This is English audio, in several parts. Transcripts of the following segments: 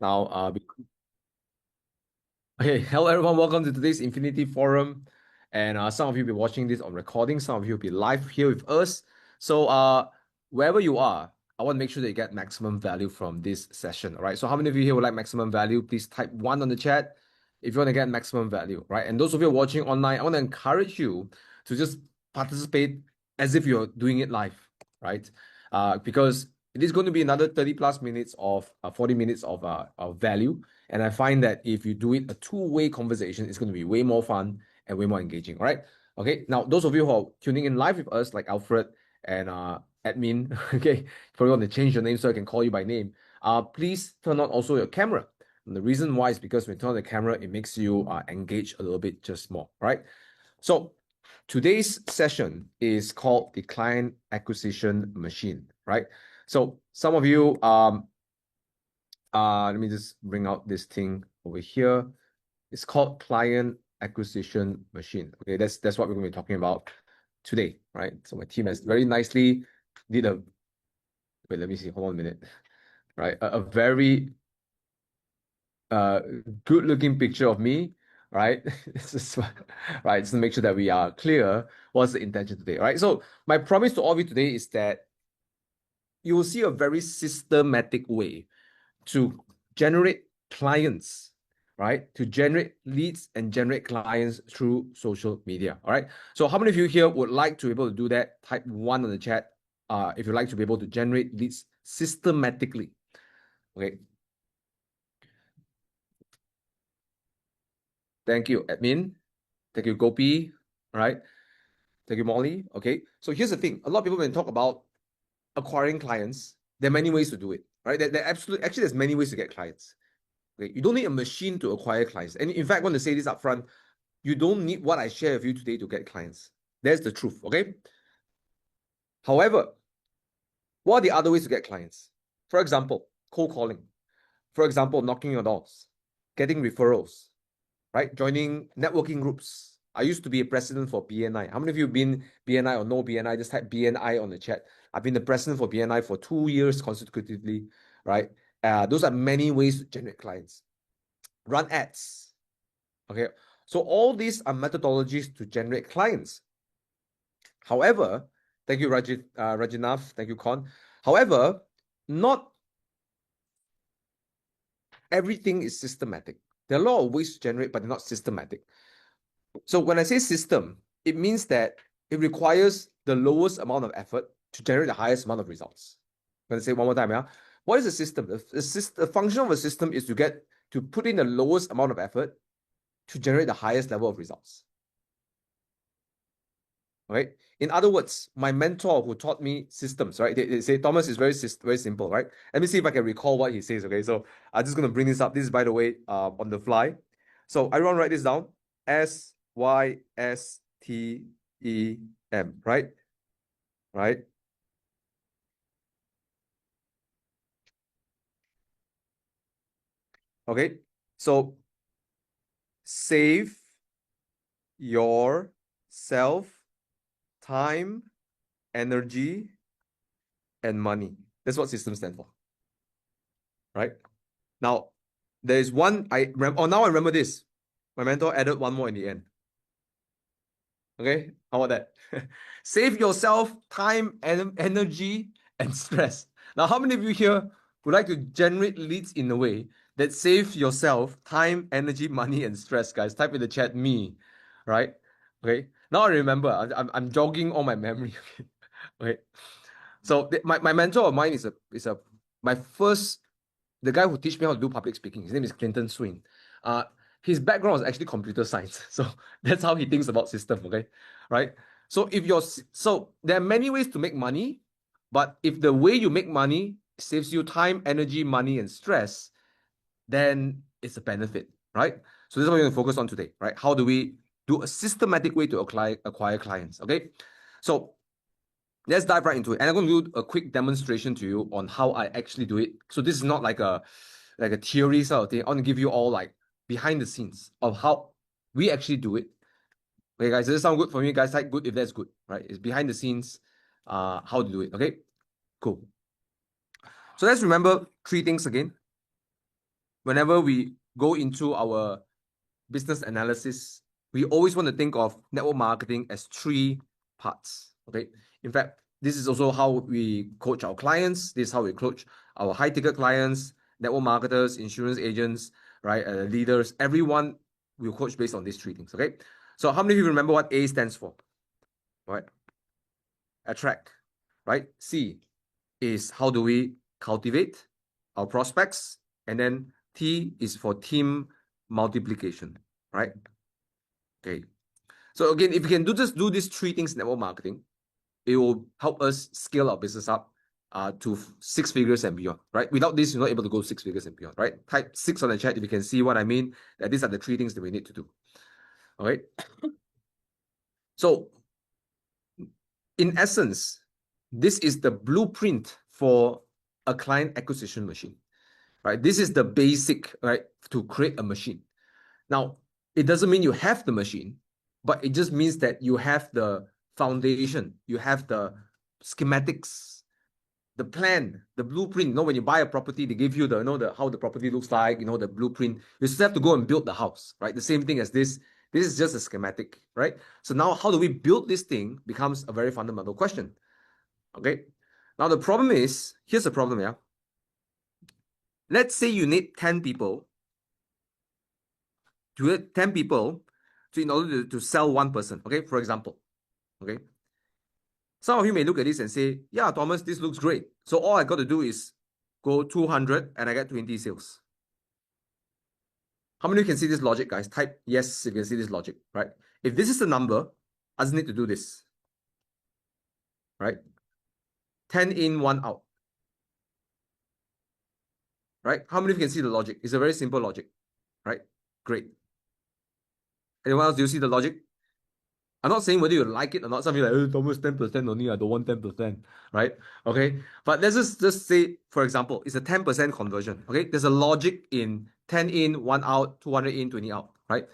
Now, okay, hello everyone, welcome to today's Infinity Forum. And some of you will be watching this on recording, some of you will be live here with us. So, wherever you are, I want to make sure that you get maximum value from this session. All right. So, how many of you here would like maximum value? Please type one on the chat if you want to get maximum value. Right. And those of you watching online, I want to encourage you to just participate as if you're doing it live. Right. Because it is going to be another 30 plus minutes of 40 minutes of value. And I find that if you do it a two-way conversation, it's going to be way more fun and way more engaging. All right. Okay. Now, those of you who are tuning in live with us, like Alfred and admin, okay, probably want to change your name so I can call you by name. Please turn on also your camera. And the reason why is because when you turn on the camera, it makes you engage a little bit just more. All right. So today's session is called the client acquisition machine. Right. So some of you let me just bring out this thing over here. It's called client acquisition machine. Okay, that's what we're going to be talking about today, right? So my team has very nicely did a wait, let me see, hold on a minute. Right, a very good looking picture of me, right? This is right, just to make sure that we are clear what's the intention today, right? So my promise to all of you today is that you will see a very systematic way to generate clients, right? To generate leads and generate clients through social media. All right. So how many of you here would like to be able to do that? Type one on the chat. If you'd like to be able to generate leads systematically. Okay. Thank you, admin. Thank you, Gopi. All right. Thank you, Molly. Okay. So here's the thing. A lot of people when talk about acquiring clients, there are many ways to do it. Right. Actually there's many ways to get clients. Okay. You don't need a machine to acquire clients. And in fact, I want to say this up front. You don't need what I share with you today to get clients. That's the truth, okay? However, what are the other ways to get clients? For example, cold calling. For example, knocking your doors, getting referrals, right? Joining networking groups. I used to be a president for BNI. How many of you have been BNI or know BNI? Just type BNI on the chat. I've been the president for BNI for 2 years consecutively, right? Those are many ways to generate clients. Run ads, okay? So all these are methodologies to generate clients. However, thank you, Rajinath. Thank you, Con. However, not everything is systematic. There are a lot of ways to generate, but they're not systematic. So when I say system, it means that it requires the lowest amount of effort to generate the highest amount of results. I'm going to say it one more time. Yeah. What is a system? The function of a system is to put in the lowest amount of effort to generate the highest level of results. Right? In other words, my mentor who taught me systems, right? They say Thomas is very simple, right? Let me see if I can recall what he says. Okay, so I'm just gonna bring this up. This is, by the way, on the fly. So everyone write this down. SYSTEM, right? Right. Okay. So save yourself time, energy, and money. That's what systems stand for. Right? Now, there is one now I remember this. My mentor added one more in the end. Okay, how about that? Save yourself time and energy and stress. Now, how many of you here would like to generate leads in a way that saves yourself time, energy, money, and stress? Guys, type in the chat me, right? Okay. Now I remember. I'm jogging all my memory. Okay. So my mentor of mine is my first the guy who teach me how to do public speaking. His name is Clinton Swing. His background was actually computer science, so that's how he thinks about system. Okay, right? So there are many ways to make money, but if the way you make money saves you time, energy, money, and stress, then it's a benefit, right? So this is what we're going to focus on today, right? How do we do a systematic way to acquire clients? Okay, so let's dive right into it. And I'm going to do a quick demonstration to you on how I actually do it. So this is not like a theory sort of thing. I want to give you all like behind the scenes of how we actually do it. Okay, guys, does this sound good for you guys? Like good if that's good, right? It's behind the scenes, how to do it. Okay, cool. So let's remember three things again. whenever we go into our business analysis, we always want to think of network marketing as three parts. Okay. In fact, this is also how we coach our clients. This is how we coach our high-ticket clients, network marketers, insurance agents, right? Leaders. Everyone will coach based on these three things. Okay. So how many of you remember what A stands for? Right. Attract. Right. C is how do we cultivate our prospects, and then T is for team multiplication. Right. Okay. So again, if we can do these three things in network marketing, it will help us scale our business up to 6 figures and beyond, right? Without this, you're not able to go 6 figures and beyond, right? Type 6 on the chat if you can see what I mean, that these are the three things that we need to do. Okay. So in essence, this is the blueprint for a client acquisition machine, right? This is the basic, right, to create a machine. Now, it doesn't mean you have the machine, but it just means that you have the foundation, you have the schematics, the plan, the blueprint. You know, when you buy a property, they give you the, how the property looks like, the blueprint. You still have to go and build the house, right? The same thing as this. This is just a schematic, right? So now how do we build this thing becomes a very fundamental question. Okay. Now the problem is, here's the problem, yeah. Let's say you need 10 people in order to sell one person, okay, for example, okay? Some of you may look at this and say, yeah, Thomas, this looks great. So all I got to do is go 200 and I get 20 sales. How many of you can see this logic, guys? Type yes if you can see this logic, right? If this is the number, I just need to do this, right? 10 in, 1 out, right? How many of you can see the logic? It's a very simple logic, right? Great. Anyone else, do you see the logic? I'm not saying whether you like it or not. Some of you are like, Thomas, 10% only, I don't want 10%, right? Okay. But let's just say, for example, it's a 10% conversion. Okay. There's a logic in 10 in, 1 out, 200 in, 20 out, right?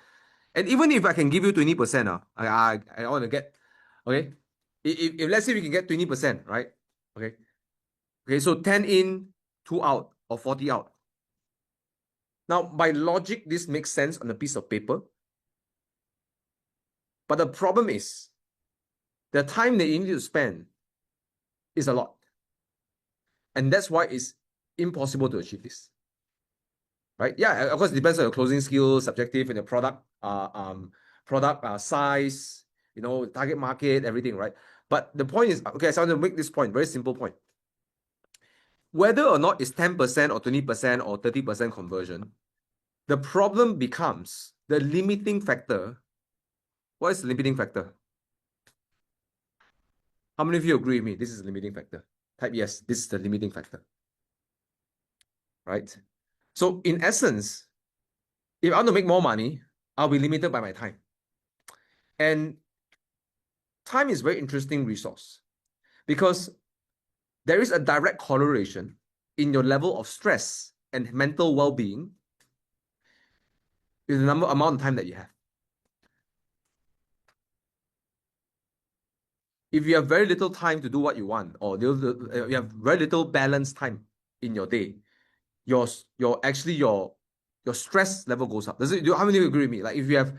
And even if I can give you 20%, I want to get, okay. If let's say we can get 20%, right? Okay. Okay. So 10 in, 2 out, or 40 out. Now, by logic, this makes sense on a piece of paper. But the problem is, the time that you need to spend is a lot. And that's why it's impossible to achieve this. Right? Yeah, of course, it depends on your closing skills, subjective, and your product size, target market, everything, right? But the point is, okay, so I want to make this point, very simple point. Whether or not it's 10% or 20% or 30% conversion, the problem becomes the limiting factor. What is the limiting factor? How many of you agree with me? This is the limiting factor. Type yes, this is the limiting factor. Right? So in essence, if I want to make more money, I'll be limited by my time. And time is a very interesting resource because there is a direct correlation in your level of stress and mental well-being with the amount of time that you have. If you have very little time to do what you want, or you have very little balanced time in your day, your stress level goes up. How many of you agree with me? Like if you have,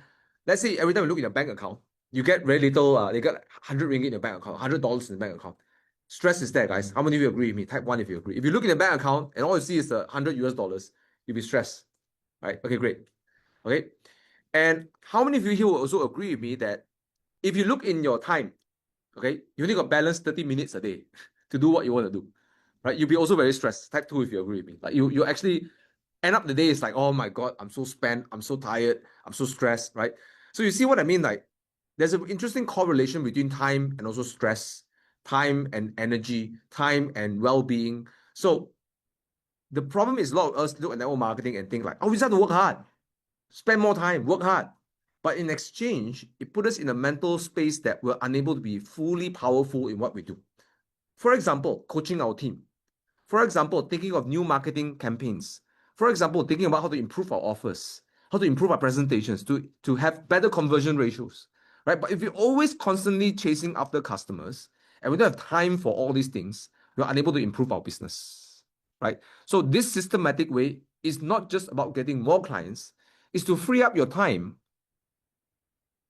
let's say every time you look in your bank account, you get very little, you got 100 ringgit in your bank account, $100 in the bank account. Stress is there, guys. How many of you agree with me? Type 1 if you agree. If you look in the bank account and all you see is the $100, you'll be stressed, right? Okay, great. Okay. And how many of you here will also agree with me that if you look in your time, okay, you only got balanced 30 minutes a day to do what you want to do, right? You'll be also very stressed. Type 2 if you agree with me. Like you actually end up the day, it's like, oh my God, I'm so spent, I'm so tired, I'm so stressed, right? So you see what I mean? Like there's an interesting correlation between time and also stress, time and energy, time and well-being. So the problem is a lot of us look at network marketing and think like, oh, we just have to work hard, spend more time, work hard. But in exchange, it puts us in a mental space that we're unable to be fully powerful in what we do. For example, coaching our team. For example, thinking of new marketing campaigns. For example, thinking about how to improve our offers, how to improve our presentations to have better conversion ratios, right? But if you're always constantly chasing after customers and we don't have time for all these things, we're unable to improve our business, right? So this systematic way is not just about getting more clients, it's to free up your time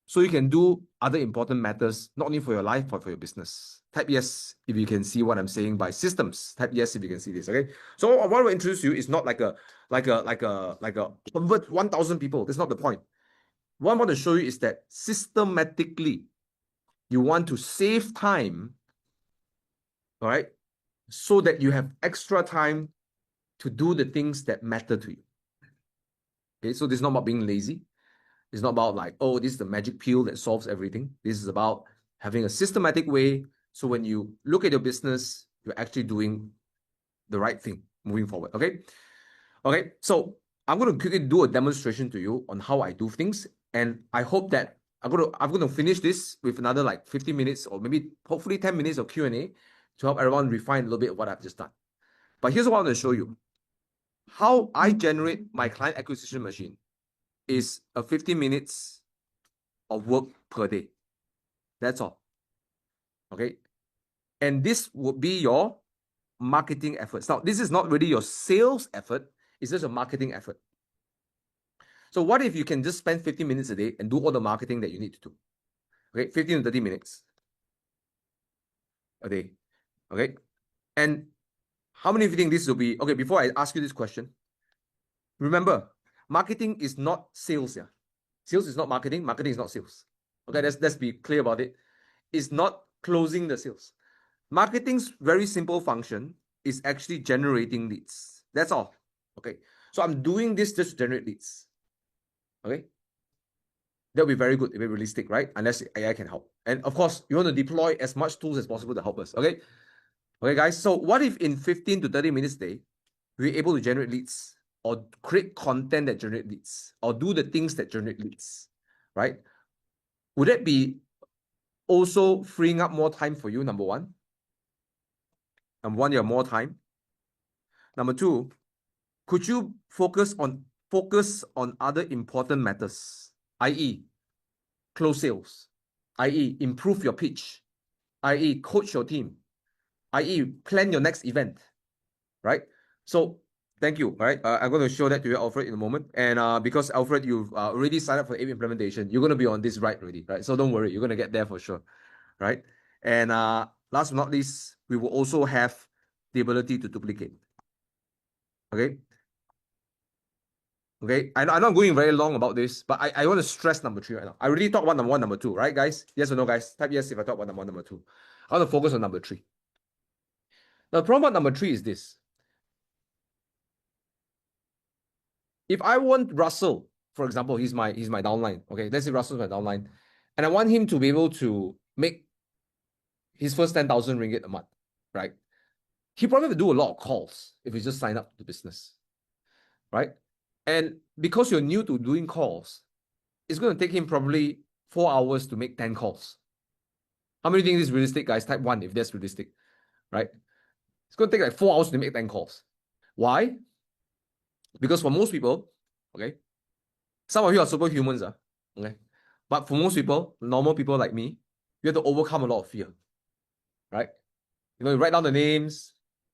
so you can do other important matters, not only for your life, but for your business. Type yes if you can see what I'm saying by systems. Type yes if you can see this. Okay. So what I want to introduce you is not like a convert 1,000 people. That's not the point. What I want to show you is that systematically you want to save time, all right, so that you have extra time to do the things that matter to you. Okay, so this is not about being lazy. It's not about like, oh, this is the magic pill that solves everything. This is about having a systematic way. So when you look at your business, you're actually doing the right thing moving forward. Okay. Okay. So I'm going to quickly do a demonstration to you on how I do things. And I hope that I'm going to finish this with another like 15 minutes or maybe hopefully 10 minutes of Q&A to help everyone refine a little bit of what I've just done. But here's what I want to show you. How I generate my client acquisition machine is a 15 minutes of work per day. That's all. Okay. And this would be your marketing efforts. Now, this is not really your sales effort, it's just a marketing effort. So what if you can just spend 15 minutes a day and do all the marketing that you need to do? Okay, 15 to 30 minutes a day. Okay. And how many of you think this will be okay? Before I ask you this question, remember, marketing is not sales. Yeah. Sales is not marketing, marketing is not sales. Okay, let's be clear about it. It's not closing the sales. Marketing's very simple function is actually generating leads. That's all. Okay. So I'm doing this just to generate leads. Okay. That'll be very good, it'll be realistic, right? Unless AI can help. And of course, you want to deploy as much tools as possible to help us. Okay. Okay, guys. So what if in 15 to 30 minutes a day, we're able to generate leads or create content that generate leads or do the things that generate leads, right? Would that be also freeing up more time for you, number one? Number one, you have more time. Number two, could you focus on other important matters, i.e., close sales, i.e., improve your pitch, i.e., coach your team, i.e., plan your next event, right? So thank you. All right, I'm going to show that to you, Alfred, in a moment. And because Alfred, you've already signed up for AV implementation, you're going to be on this ride already, right? So don't worry, you're going to get there for sure, right? And last but not least, we will also have the ability to duplicate. Okay. Okay, I know I'm going very long about this, but I want to stress number 3 right now. I already talked about number 1, number 2, right, guys? Yes or no, guys? Type yes if I talk about number 1, number 2. I want to focus on number 3. Now, the problem about number 3 is this. If I want Russell, for example, he's my downline. Okay, let's say Russell's my downline, and I want him to be able to make his first 10,000 ringgit a month, right? He probably have to do a lot of calls if he just sign up to the business, right? And because you're new to doing calls, it's going to take him probably 4 hours to make 10 calls. How many think this is realistic, guys? Type 1 if that's realistic, right? It's going to take like 4 hours to make 10 calls. Why? Because for most people, okay, some of you are superhumans, okay, but for most people, normal people like me, you have to overcome a lot of fear, right? You know, you write down the names,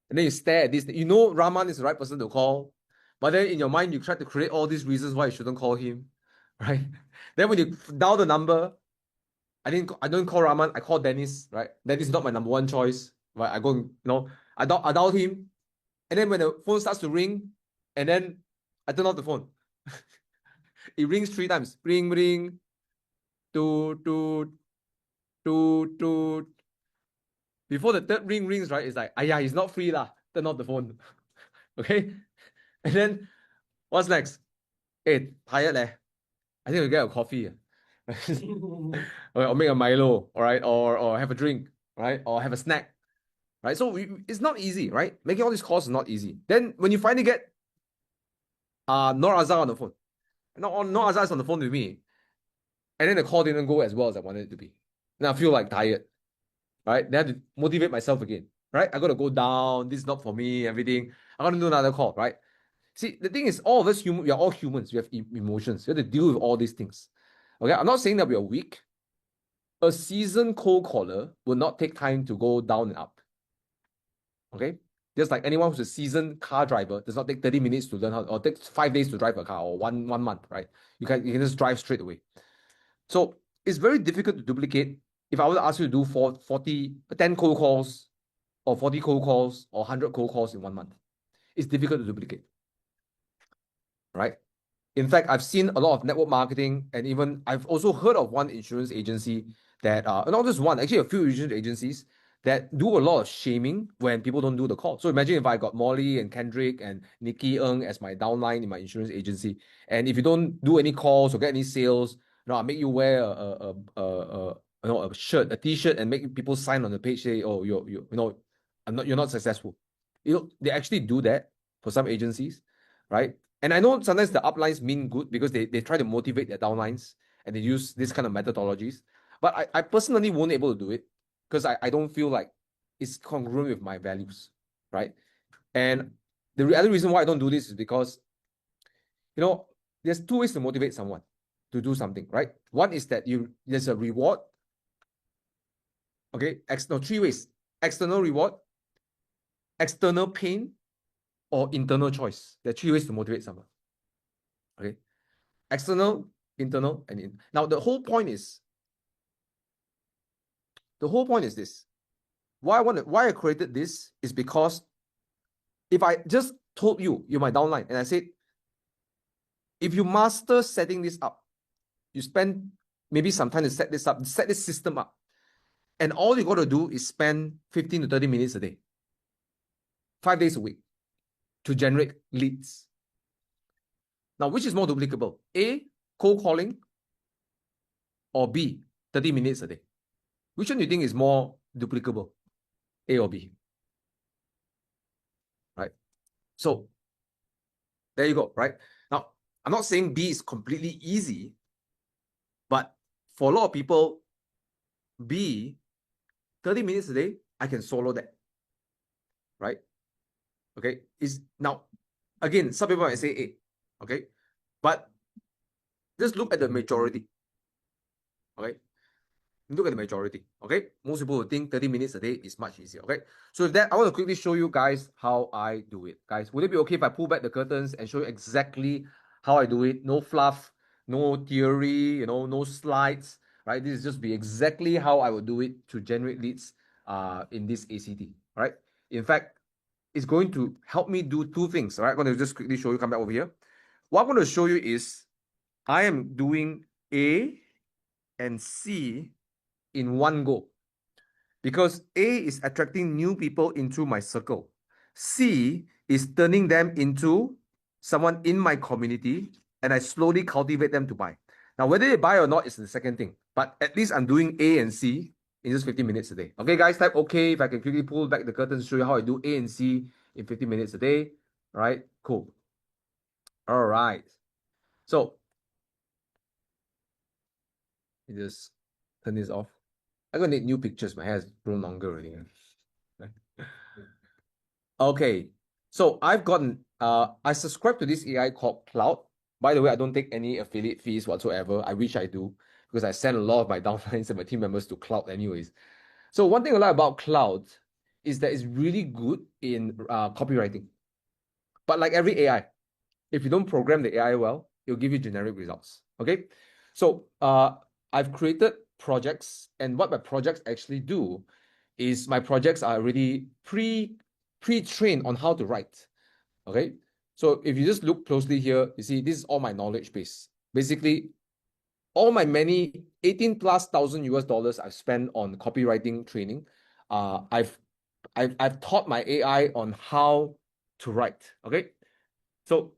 and then you stare at this. You know Rahman is the right person to call, but then in your mind, you try to create all these reasons why you shouldn't call him, right? Then when you dial the number, I don't call Rahman, I call Dennis, right? Dennis is not my number 1 choice, right? I go, you know, I dial him, and then when the phone starts to ring, and then I turn off the phone. It rings 3 times. Ring, ring, toot, toot, toot, toot. Before the third ring rings, right? It's like, yeah, he's not free lah. Turn off the phone. Okay? And then what's next? Hey, tired leh. I think we'll get a coffee. Or make a Milo, all right? Or have a drink, right? Or have a snack. Right? So it's not easy, right? Making all these calls is not easy. Then when you finally get Nor Azhar on the phone. Nor Azhar is on the phone with me. And then the call didn't go as well as I wanted it to be. Now I feel like tired. Right? Then I have to motivate myself again. Right? I gotta go down. This is not for me, everything. I gotta do another call, right? See, the thing is, all of us human, we are all humans. We have emotions. We have to deal with all these things. Okay, I'm not saying that we are weak. A seasoned cold caller will not take time to go down and up. Okay, Just like anyone who's a seasoned car driver does not take 30 minutes to learn how, or takes 5 days to drive a car, or one month, right? You can just drive straight away. So it's very difficult to duplicate. If I were to ask you to do 10 cold calls, or 40 cold calls, or 100 cold calls in 1 month, it's difficult to duplicate, right? In fact, I've seen a lot of network marketing, and even I've also heard of one insurance agency that, not just one, actually a few insurance agencies that do a lot of shaming when people don't do the call. So imagine if I got Molly and Kendrick and Nikki Ng as my downline in my insurance agency, and if you don't do any calls or get any sales, I'll make you wear a shirt, a T-shirt, and make people sign on the page say, "Oh, you're not successful." They actually do that for some agencies, right? And I know sometimes the uplines mean good because they try to motivate their downlines and they use this kind of methodologies. But I personally won't able to do it because I don't feel like it's congruent with my values, right? And the other reason why I don't do this is because, there's two ways to motivate someone to do something, right? One is that there's a reward. Okay, three ways: external reward, external pain, or internal choice. There are three ways to motivate someone. Okay, external, internal, and in. Now the whole point is this. Why I created this is because if I just told you're my downline, and I said, if you master setting this up, you spend maybe some time to set this up, set this system up, and all you got to do is spend 15 to 30 minutes a day, 5 days a week, to generate leads. Now, which is more duplicable? A, cold calling, or B, 30 minutes a day? Which one do you think is more duplicable? A or B? Right? So there you go, right? Now, I'm not saying B is completely easy, but for a lot of people, B, 30 minutes a day, I can solo that, right? Okay, now, again, some people might say A, okay? But just look at the majority, okay? Look at the majority, okay? Most people would think 30 minutes a day is much easier, okay? So with that, I want to quickly show you guys how I do it. Guys, would it be okay if I pull back the curtains and show you exactly how I do it? No fluff, no theory, no slides, right? This is just be exactly how I would do it to generate leads in this ACT, right? In fact, it's going to help me do two things, all right? I'm going to just quickly show you, come back over here. What I'm going to show you is I am doing A and C in one go, because A is attracting new people into my circle. C is turning them into someone in my community, and I slowly cultivate them to buy. Now, whether they buy or not is the second thing, but at least I'm doing A and C in just 15 minutes a day. Okay, guys, type okay if I can quickly pull back the curtains to show you how I do A and C in 15 minutes a day. All right, cool. All right. So, let me just turn this off. I'm gonna need new pictures. My hair has grown longer already. Okay, so I've gotten I subscribe to this AI called Cloud. By the way, I don't take any affiliate fees whatsoever. I wish I do, because I send a lot of my downlines and my team members to Cloud anyways. So one thing I like about Cloud is that it's really good in copywriting. But like every AI, if you don't program the AI well, it'll give you generic results. Okay, so I've created projects, and what my projects actually do is my projects are already pre-trained on how to write. Okay, so if you just look closely here, you see this is all my knowledge base. Basically, all my many 18 plus thousand US dollars I've spent on copywriting training. I've taught my AI on how to write. Okay, so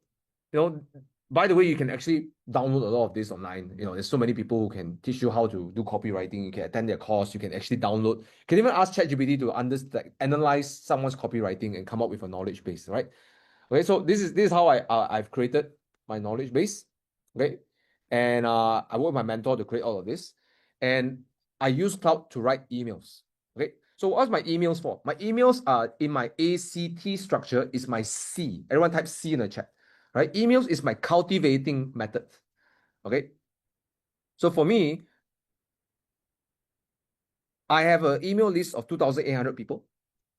by the way, you can actually download a lot of this online. There's so many people who can teach you how to do copywriting. You can attend their course. You can actually download. You can even ask ChatGPT to analyze someone's copywriting and come up with a knowledge base, right? Okay, so this is how I've created my knowledge base. Okay, and I work with my mentor to create all of this, and I use Cloud to write emails. Okay, so what's my emails for? My emails are in my ACT structure is my C. Everyone type C in the chat. Right, emails is my cultivating method. Okay, so for me, I have an email list of 2,800 people.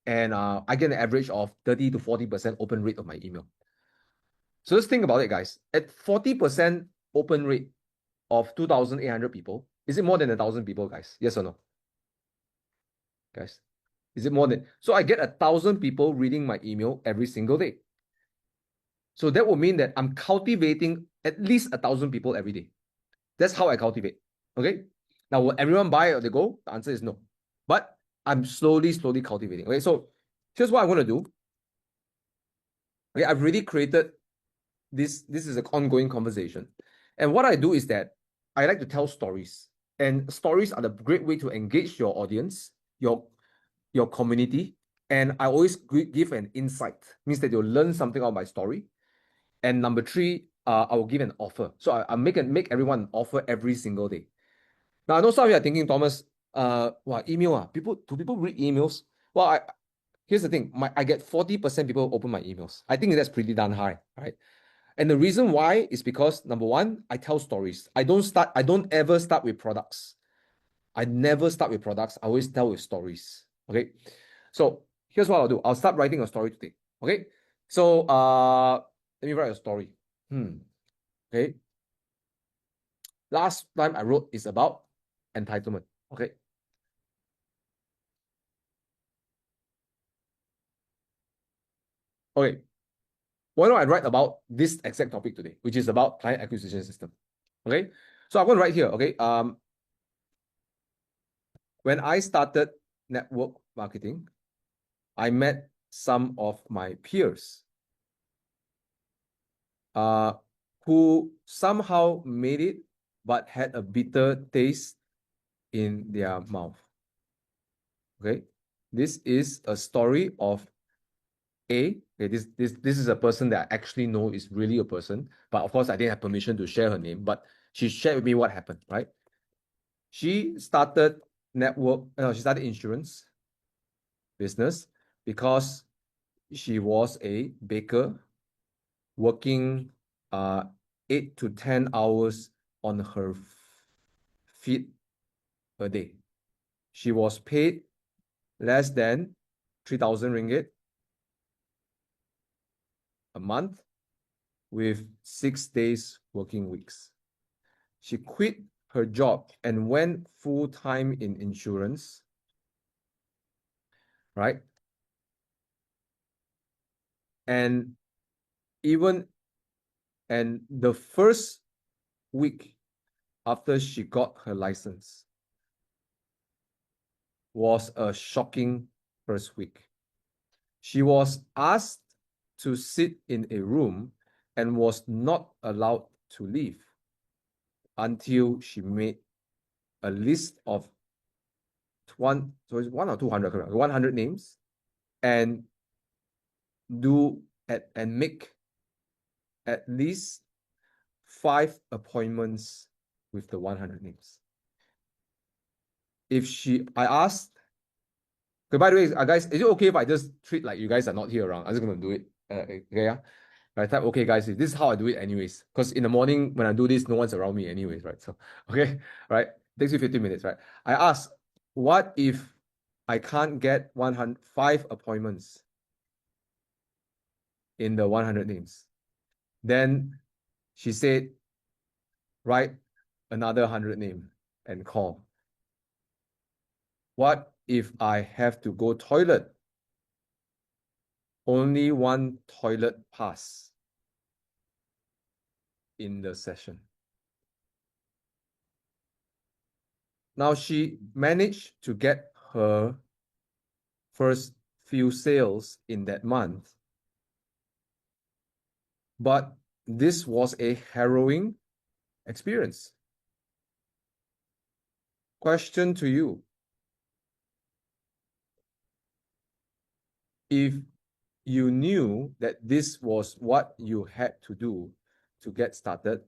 and I get an average of 30 to 40% open rate of my email. So let's think about it, guys. At 40% open rate of 2,800 people, is it more than 1,000 people, guys? Yes or no? Guys, is it more than? So I get 1,000 people reading my email every single day. So that will mean that I'm cultivating at least 1,000 people every day. That's how I cultivate. Okay. Now, will everyone buy or they go? The answer is no. But I'm slowly cultivating. Okay. So here's what I'm going to do. Okay. I've already created this. This is an ongoing conversation. And what I do is that I like to tell stories. And stories are the great way to engage your audience, your community. And I always give an insight. Means that you'll learn something about my story. And number three, I will give an offer. So I make everyone an offer every single day. Now I know some of you are thinking, Thomas, email, do people read emails? Well, here's the thing, I get 40% people open my emails. I think that's pretty darn high, right? And the reason why is because number one, I tell stories. I don't ever start with products. I never start with products. I always tell with stories. Okay. So here's what I'll do. I'll start writing a story today. Okay. So let me write a story. Okay. Last time I wrote is about entitlement. Okay. Okay. Why don't I write about this exact topic today, which is about client acquisition system. Okay. So I'm going to write here. Okay. When I started network marketing, I met some of my peers who somehow made it but had a bitter taste in their mouth. Okay. This is a story of A. Okay, this is a person that I actually know is really a person, but of course I didn't have permission to share her name, but she shared with me what happened, right? She started she started insurance business because she was a baker working 8 to 10 hours on her feet a day. She was paid less than 3,000 ringgit a month with 6 days working weeks. She quit her job and went full-time in insurance, right? And the first week after she got her license was a shocking first week. She was asked to sit in a room and was not allowed to leave until she made a list of one or 200, 100 names and make at least 5 appointments with the 100 names. I asked, okay, by the way, guys, is it okay if I just treat like you guys are not here around? I'm just going to do it. Okay, yeah. I type, okay, guys, this is how I do it anyways. Because in the morning when I do this, no one's around me anyways, right? So, okay, right? Takes you 15 minutes, right? I asked, what if I can't get 5 appointments in the 100 names? Then she said, write another 100 name and call. What if I have to go toilet? Only one toilet pass in the session. Now she managed to get her first few sales in that month. But this was a harrowing experience. Question to you. If you knew that this was what you had to do to get started,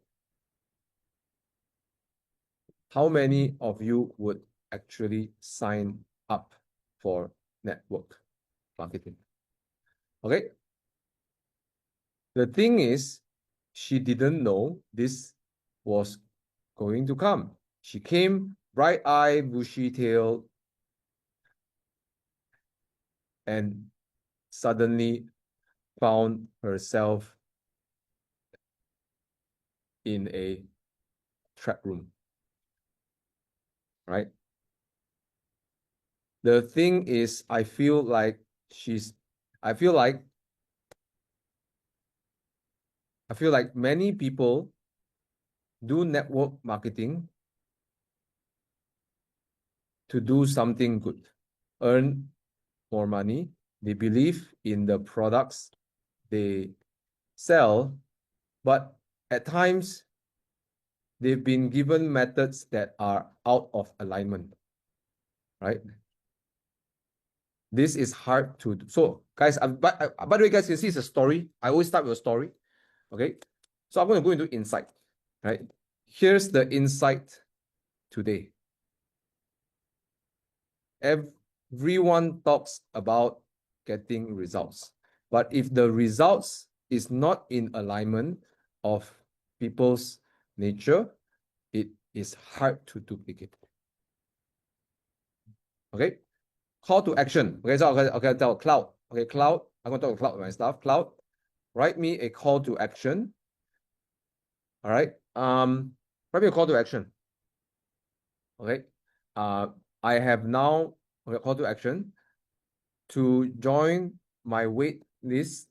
how many of you would actually sign up for network marketing? Okay. The thing is, she didn't know this was going to come. She came bright-eyed, bushy-tailed, and suddenly found herself in a trap room, right? The thing is, I feel like I feel like many people do network marketing to do something good, earn more money. They believe in the products they sell, but at times they've been given methods that are out of alignment, right? This is hard to do. So, guys, by the way, guys, you see it's a story. I always start with a story. Okay. So I'm going to go into insight, right? Here's the insight today. Everyone talks about getting results, but if the results is not in alignment of people's nature, it is hard to duplicate. Okay. Call to action. Okay, so okay, tell Cloud. Okay, Cloud. I'm going to talk to Cloud with my stuff. Cloud, write me a call to action. All right. Write me a call to action. Okay. I have now a call to action to join my wait list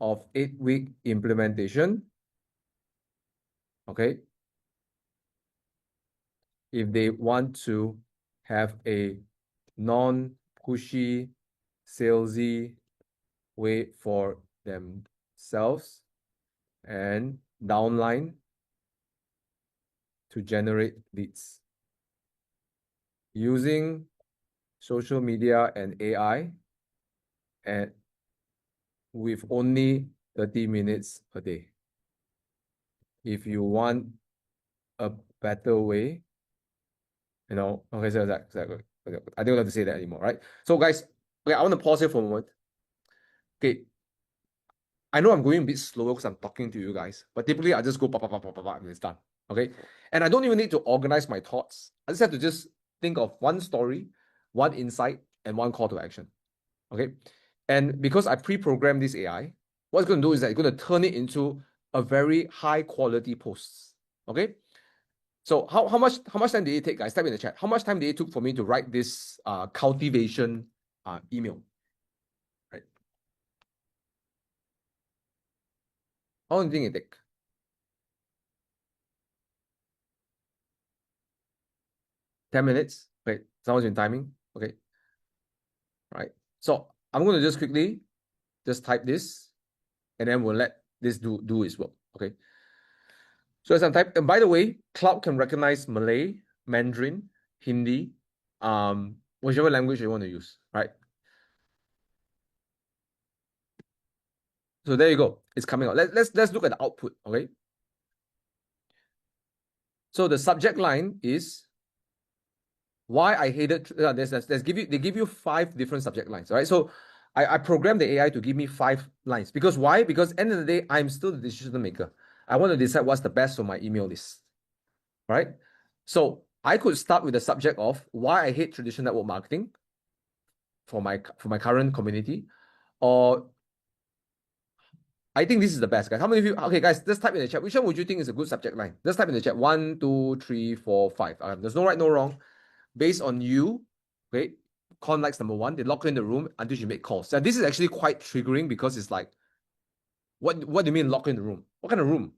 of 8-week implementation. Okay. If they want to have a non-pushy, salesy way for themselves and downline to generate leads using social media and AI, and with only 30 minutes a day. If you want a better way, okay, so exactly. I don't have to say that anymore, right? So guys, okay, I want to pause here for a moment. Okay, I know I'm going a bit slower because I'm talking to you guys, but typically I just go and it's done. Okay. And I don't even need to organize my thoughts. I just have to just think of one story, one insight, and one call to action. Okay. And because I pre-programmed this AI, what it's going to do is that it's going to turn it into a very high quality posts. Okay. So how much time did it take, guys? Type in the chat. How much time did it took for me to write this cultivation email? Right. How long do you think it take? 10 minutes. Okay, someone's in timing. Okay. All right. So I'm going to just quickly just type this, and then we'll let this do its work. Okay. So as I'm typing, and by the way, Cloud can recognize Malay, Mandarin, Hindi, whichever language you want to use, right? So there you go. It's coming out. Let's look at the output. Okay. So the subject line is why I hated. They give you 5 different subject lines. All right. So I programmed the AI to give me 5 lines because why? Because end of the day, I'm still the decision maker. I want to decide what's the best for my email list. Right. So I could start with the subject of why I hate traditional network marketing for my current community, or I think this is the best, guys. How many of you? Okay, guys, just type in the chat. Which one would you think is a good subject line? Just type in the chat. 1, 2, 3, 4, 5. There's no right, no wrong. Based on you, okay. Con likes number 1. They lock her in the room until she make calls. So this is actually quite triggering because it's like, what do you mean lock her in the room? What kind of room?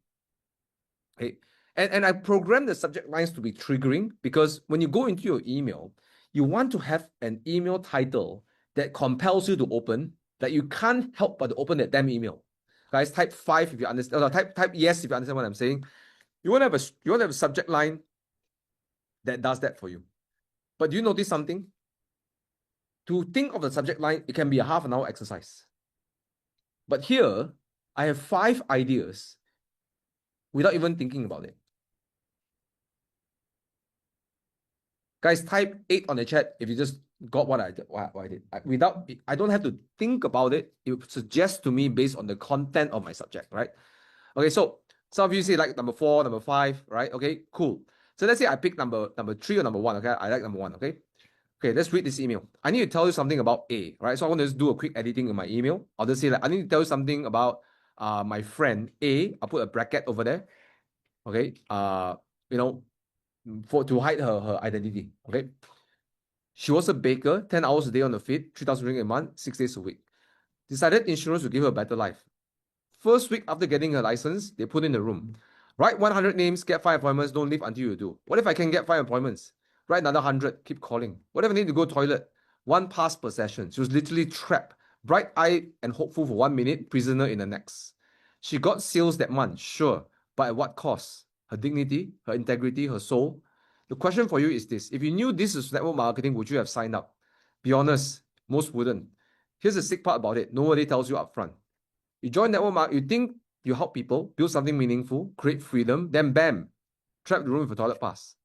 Okay. And I programmed the subject lines to be triggering because when you go into your email, you want to have an email title that compels you to open, that you can't help but to open that damn email. Guys, type 5 if you understand. Type yes if you understand what I'm saying. You want to have a subject line that does that for you. But do you notice something? To think of the subject line, it can be a half an hour exercise. But here, I have 5 ideas without even thinking about it. Guys, type 8 on the chat if you just got what I did. I don't have to think about it. It suggests to me based on the content of my subject, right? Okay, so some of you say like number 4, number 5, right? Okay, cool. So let's say I pick number 3 or number 1. Okay, I like number 1. Okay, Okay, let's read this email. I need to tell you something about A, right? So I want to just do a quick editing in my email. I'll just say like, I need to tell you something about my friend A. I'll put a bracket over there. Okay. You know, to hide her identity. Okay. She was a baker, 10 hours a day on the feed, 3,000 ringgit a month, 6 days a week. Decided insurance would give her a better life. First week after getting her license, they put in the room. Write 100 names, get 5 appointments, don't leave until you do. What if I can get 5 appointments? Write another 100, keep calling. What if I need to go toilet? 1 pass per session. She was literally trapped, bright-eyed and hopeful for 1 minute, prisoner in the next. She got sales that month, sure, but at what cost? Her dignity, her integrity, her soul. The question for you is this: if you knew this is network marketing, would you have signed up? Be honest, most wouldn't. Here's the sick part about it: nobody tells you upfront. You join network marketing, you think you help people, build something meaningful, create freedom, then bam, trap the room with a toilet pass.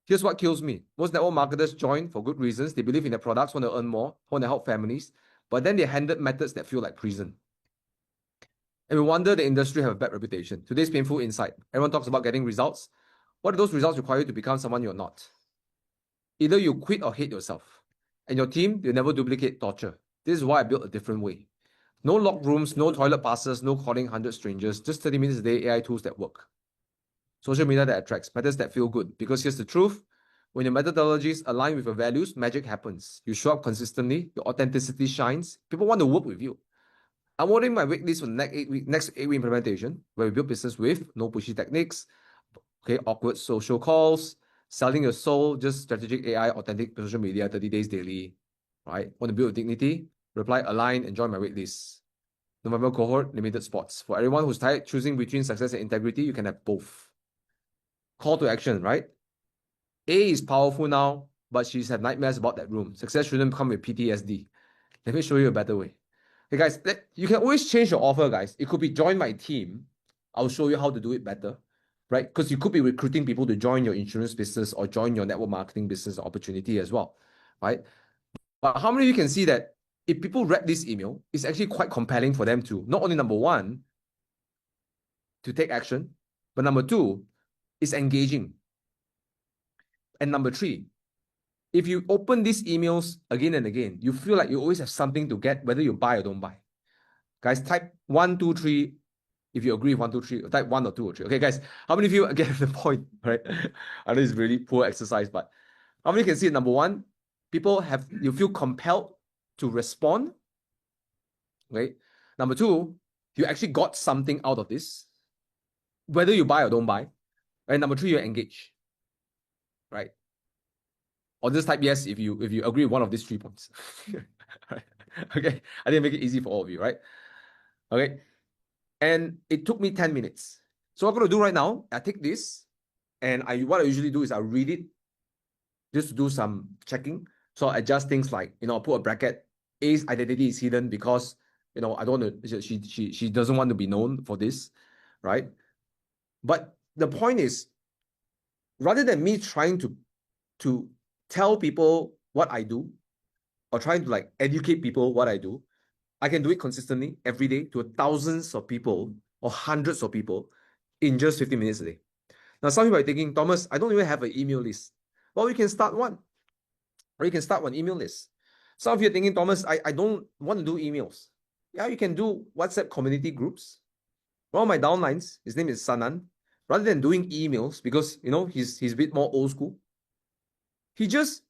Here's what kills me. Most network marketers join for good reasons. They believe in their products, want to earn more, want to help families, but then they're handed methods that feel like prison. And we wonder the industry have a bad reputation. Today's painful insight. Everyone talks about getting results. What do those results require you to become someone you're not? Either you quit or hate yourself. And your team, they'll never duplicate torture. This is why I built a different way. No locked rooms, no toilet passes, no calling 100 strangers, just 30 minutes a day, AI tools that work. Social media that attracts, methods that feel good. Because here's the truth: when your methodologies align with your values, magic happens. You show up consistently, your authenticity shines, people want to work with you. I'm ordering my waitlist for the next 8-week implementation, where we build business with no pushy techniques, okay, awkward social calls, selling your soul, just strategic AI, authentic social media, 30 days daily, right? Want to build dignity? Reply align and join my waitlist. November cohort, limited spots. For everyone who's tired choosing between success and integrity, you can have both. Call to action, right? A is powerful now, but she's had nightmares about that room. Success shouldn't come with PTSD. Let me show you a better way. Hey guys, you can always change your offer, guys. It could be join my team. I'll show you how to do it better, right? Because you could be recruiting people to join your insurance business or join your network marketing business opportunity as well, right? But how many of you can see that if people read this email, it's actually quite compelling for them to not only, number one, to take action, but number two, it's engaging. And number three, if you open these emails again and again, you feel like you always have something to get, whether you buy or don't buy. Guys, type 1, 2, 3. If you agree, 1, 2, 3, type 1 or 2 or 3. Okay, guys, how many of you get the point, right? I know it's really poor exercise, but how many can see it? Number one, you feel compelled to respond. Okay. Number two, you actually got something out of this, whether you buy or don't buy. Right. Number three, you're engaged. Right. Or just type yes if you agree with one of these 3 points. Right. Okay. I didn't make it easy for all of you, right? Okay. And it took me 10 minutes. So what I'm going to do right now, I take this and what I usually do is I read it just to do some checking. So I adjust things like, I put a bracket. A's identity is hidden because, I don't want to, she doesn't want to be known for this, right? But the point is, rather than me trying to tell people what I do or trying to like educate people what I do, I can do it consistently every day to thousands of people or hundreds of people in just 15 minutes a day. Now, some people are thinking, Thomas, I don't even have an email list. Well, you can start one. Or you can start one email list. Some of you are thinking, Thomas, I don't want to do emails. Yeah, you can do WhatsApp community groups. One of my downlines, his name is Sanan, rather than doing emails, because he's a bit more old school, he just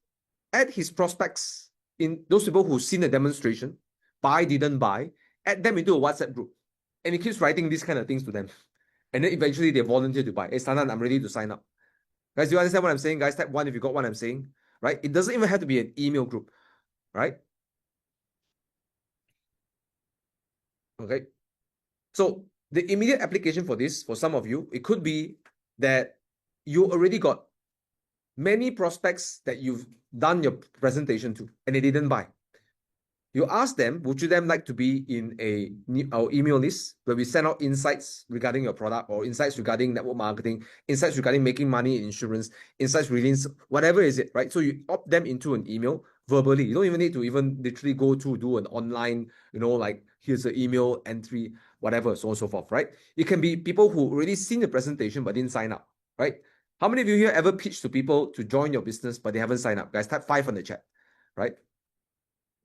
add his prospects, in those people who've seen the demonstration, buy, didn't buy, add them into a WhatsApp group. And he keeps writing these kind of things to them. And then eventually they volunteer to buy. Hey, Sanan, I'm ready to sign up. Guys, do you understand what I'm saying? Guys, type 1 if you got what I'm saying, right? It doesn't even have to be an email group, right? Okay. So the immediate application for this, for some of you, it could be that you already got many prospects that you've done your presentation to and they didn't buy. You ask them, would you like to be in our email list where we send out insights regarding your product or insights regarding network marketing, insights regarding making money in insurance, insights relating, whatever is it, right? So you opt them into an email verbally. You don't even need to even literally go to do an online, like here's the email entry, whatever, so on and so forth, right? It can be people who already seen the presentation but didn't sign up, right? How many of you here ever pitched to people to join your business but they haven't signed up? Guys, type 5 on the chat. right?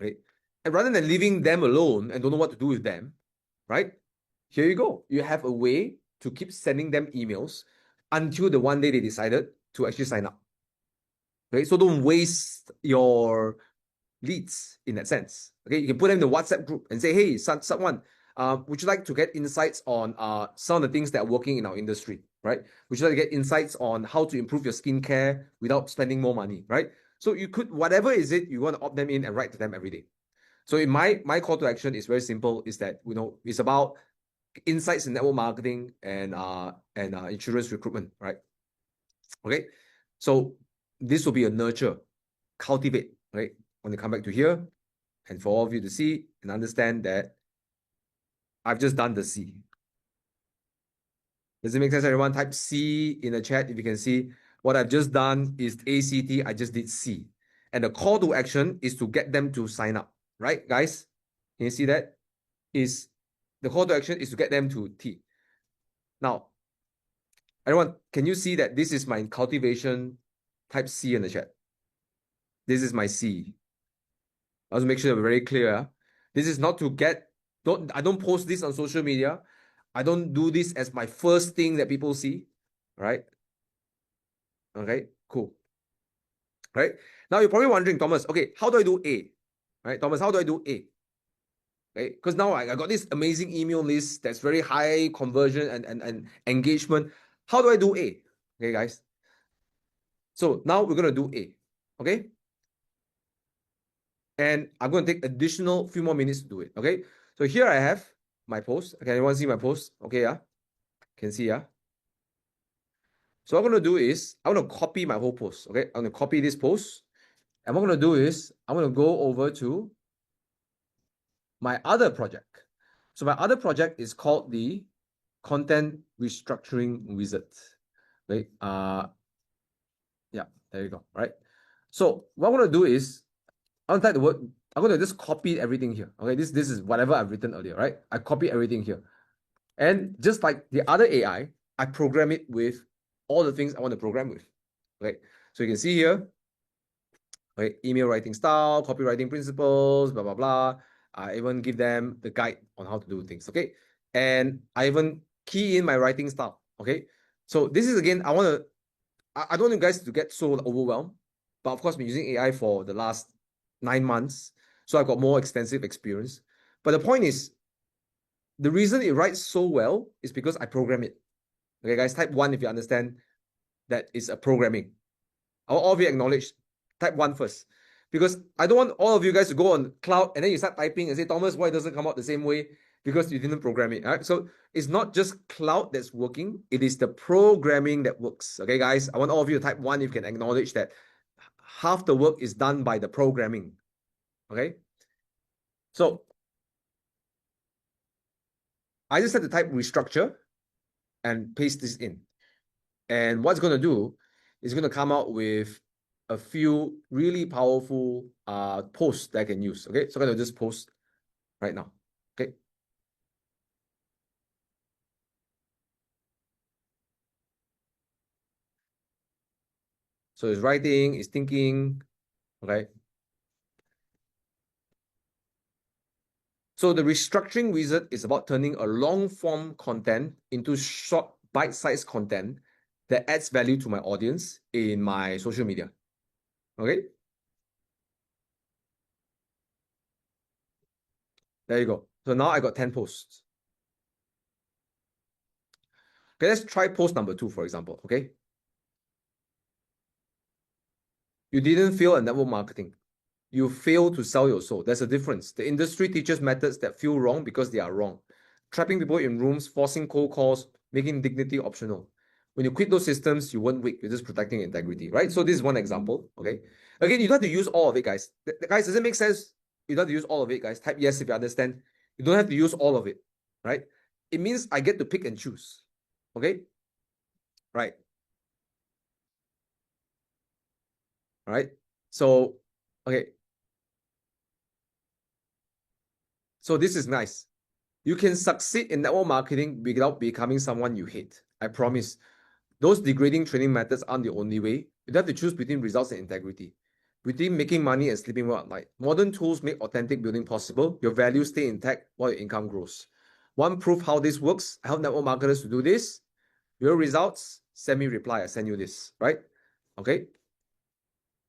Right? And rather than leaving them alone and don't know what to do with them, right? Here you go. You have a way to keep sending them emails until the one day they decided to actually sign up. Okay, so don't waste your leads in that sense. Okay, you can put them in the WhatsApp group and say, hey, someone, would you like to get insights on some of the things that are working in our industry, right? Would you like to get insights on how to improve your skincare without spending more money, right? So you could, whatever is it, you want to opt them in and write to them every day. So in my call to action is very simple, is that, it's about insights in network marketing and insurance recruitment, right? Okay, so this will be a nurture, cultivate, right? When you come back to here, and for all of you to see and understand that I've just done the C. Does it make sense, everyone? Type C in the chat if you can see. What I've just done is ACT, I just did C. And the call to action is to get them to sign up, right, guys? Can you see that? Is the call to action is to get them to T. Now, everyone, can you see that this is my cultivation? Type C in the chat. This is my C. I want to make sure we're very clear. This is not to get, I don't post this on social media. I don't do this as my first thing that people see, right? Okay, cool. Right? Now you're probably wondering, Thomas, okay, how do I do A? Right, Thomas, how do I do A? Okay, because now I got this amazing email list that's very high conversion and engagement. How do I do A? Okay, guys. So now we're going to do A. Okay? And I'm going to take additional few more minutes to do it. Okay? So here I have my post. Okay, anyone see my post? Okay, yeah. Can see, yeah. So what I'm going to do is I'm going to copy my whole post. Okay, I'm going to copy this post. And what I'm going to do is I'm going to go over to my other project. So my other project is called the Content Restructuring Wizard. Okay, yeah, there you go. Right. So what I'm going to do is I'm going to type the word. I'm going to just copy everything here. Okay, this is whatever I've written earlier, right? I copy everything here. And just like the other AI, I program it with all the things I want to program with. Okay, so you can see here, okay, email writing style, copywriting principles, blah, blah, blah. I even give them the guide on how to do things, okay? And I even key in my writing style, okay? So this is, again, I don't want you guys to get so overwhelmed, but of course, I've been using AI for the last 9 months, so I've got more extensive experience. But the point is, the reason it writes so well is because I program it. Okay, guys, type 1 if you understand that it's a programming. All of you acknowledge, type 1 first. Because I don't want all of you guys to go on cloud and then you start typing and say, Thomas, why doesn't come out the same way? Because you didn't program it. All right? So it's not just cloud that's working, it is the programming that works. Okay, guys, I want all of you to type 1 if you can acknowledge that half the work is done by the programming. Okay? So I just had to type restructure and paste this in. And what's going to do is going to come out with a few really powerful posts that I can use. Okay, so I'm going to just post right now. Okay. So it's writing, it's thinking. Okay. So the restructuring wizard is about turning a long form content into short bite-sized content that adds value to my audience in my social media. Okay. There you go. So now I got 10 posts. Okay, let's try post number 2, for example. Okay. You didn't fail at network marketing. You fail to sell your soul. There's a difference. The industry teaches methods that feel wrong because they are wrong. Trapping people in rooms, forcing cold calls, making dignity optional. When you quit those systems, you won't wait. You're just protecting integrity, right? So this is one example, okay? Again, you don't have to use all of it, guys. Guys, does it make sense? You don't have to use all of it, guys. Type yes if you understand. You don't have to use all of it, right? It means I get to pick and choose, okay? Right. All right. So, okay. So this is nice. You can succeed in network marketing without becoming someone you hate. I promise. Those degrading training methods aren't the only way. You have to choose between results and integrity. between making money and sleeping well at night. Modern tools make authentic building possible. Your values stay intact while your income grows. One proof how this works, I help network marketers to do this. Your results, send me reply, I send you this, right? Okay.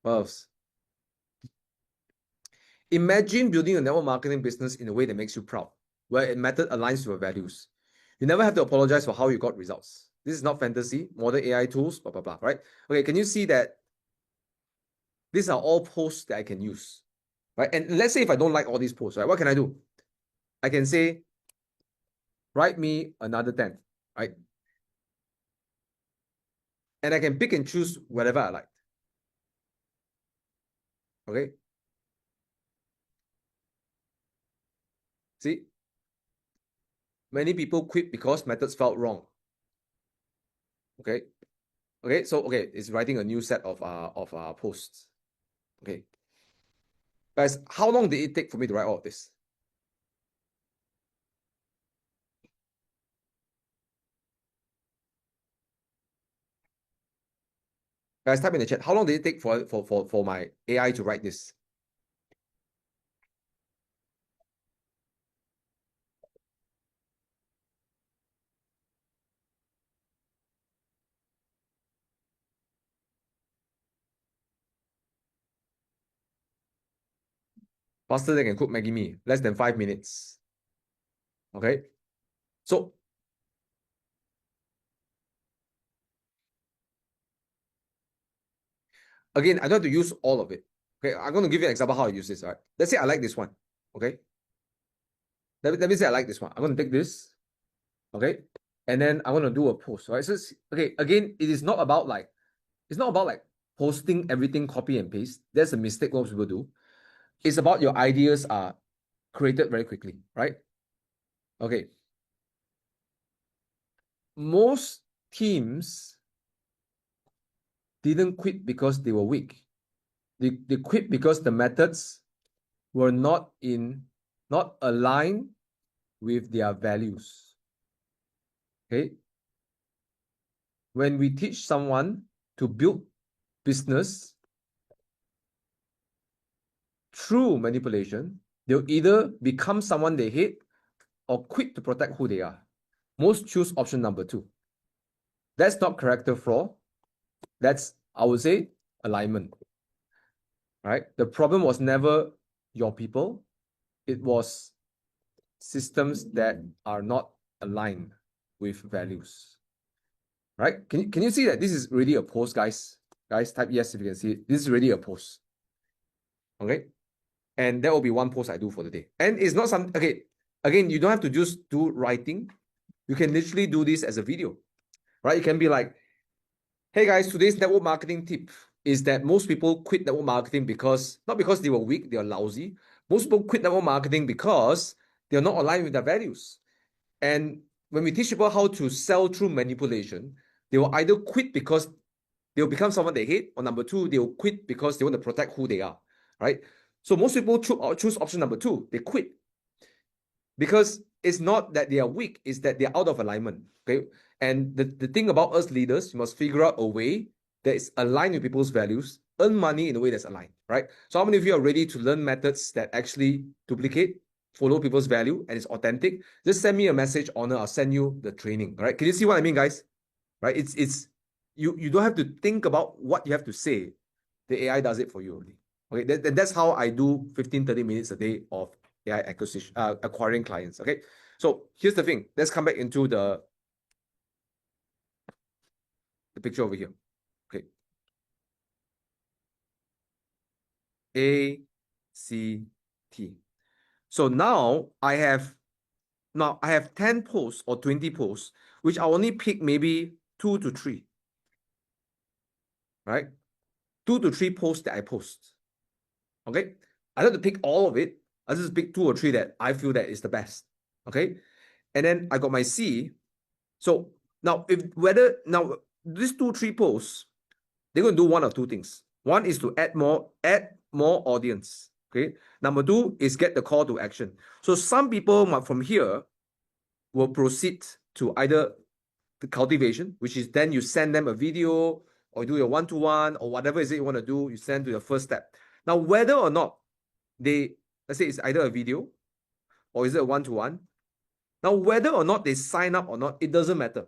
What else? Imagine building a network marketing business in a way that makes you proud, where a method aligns with your values. You never have to apologize for how you got results. This is not fantasy, modern AI tools, blah, blah, blah, right? Okay, can you see that these are all posts that I can use, right? And let's say if I don't like all these posts, right, what can I do? I can say, write me another 10, right? And I can pick and choose whatever I like, okay? See? Many people quit because methods felt wrong, okay? Okay, so, okay, it's writing a new set of posts, okay? Guys, how long did it take for me to write all of this? Guys, type in the chat. How long did it take for my AI to write this? Faster than can cook Maggie mee. Less than 5 minutes. Okay. So again, I don't have to use all of it. Okay, I'm going to give you an example how I use this. All right. Let's say I like this one. Okay. Let me say I like this one. I'm going to take this. Okay. And then I want to do a post. Right. So okay, again, it's not about like posting everything copy and paste. That's a mistake most people do. It's about your ideas are created very quickly, right? Okay. Most teams didn't quit because they were weak. They quit because the methods were not aligned with their values. Okay. When we teach someone to build business through manipulation, they'll either become someone they hate or quit to protect who they are. Most choose option number 2. That's not character flaw. That's, I would say, alignment. Right? The problem was never your people. It was systems that are not aligned with values. Right? Can you see that this is really a post, guys? Guys, type yes if you can see it. This is really a post. Okay? And that will be one post I do for the day. And it's not some, okay, again, you don't have to just do writing. You can literally do this as a video, right? It can be like, hey guys, today's network marketing tip is that most people quit network marketing because, not because they were weak, they are lousy. Most people quit network marketing because they're not aligned with their values. And when we teach people how to sell through manipulation, they will either quit because they'll become someone they hate, or number 2, they'll quit because they want to protect who they are, right? So most people choose option number 2. They quit because it's not that they are weak, it's that they're out of alignment, okay? And the thing about us leaders, you must figure out a way that is aligned with people's values, earn money in a way that's aligned, right? So how many of you are ready to learn methods that actually duplicate, follow people's value, and is authentic? Just send me a message, Honor. I'll send you the training, all right? Can you see what I mean, guys? Right? You don't have to think about what you have to say. The AI does it for you only. Okay, that's how I do 15-30 minutes a day of AI acquisition, acquiring clients. Okay, so here's the thing. Let's come back into the picture over here. Okay, A, C, T. So now I have 10 posts or 20 posts, which I only pick maybe 2 to 3. Right, 2 to 3 posts that I post. Okay, I don't have to pick all of it. I just pick 2 or 3 that I feel that is the best. Okay, and then I got my C. So now these 2-3 posts, they're going to do one of 2 things. One is to add more audience. Okay, number 2 is get the call to action. So some people from here will proceed to either the cultivation, which is then you send them a video or do your one-to-one or whatever is it you want to do, you send to the first step. Now, whether or not let's say it's either a video or is it a one-to-one. Now, whether or not they sign up or not, it doesn't matter.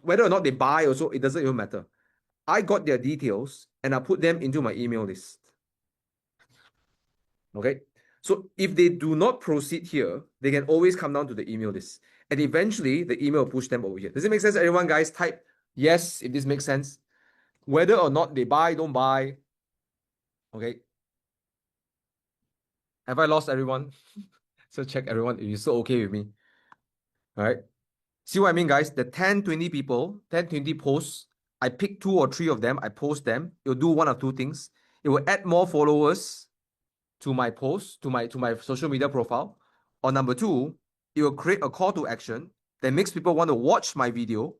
Whether or not they buy also, it doesn't even matter. I got their details and I put them into my email list. Okay. So if they do not proceed here, they can always come down to the email list. And eventually the email will push them over here. Does it make sense, everyone? Guys, type yes if this makes sense. Whether or not they buy, don't buy. Okay. Have I lost everyone? So check everyone if you're still okay with me. All right. See what I mean, guys? The 10, 20 people, 10, 20 posts, I pick 2 or 3 of them, I post them. It'll do one of 2 things. It will add more followers to my post, to my social media profile. Or number 2, it will create a call to action that makes people want to watch my video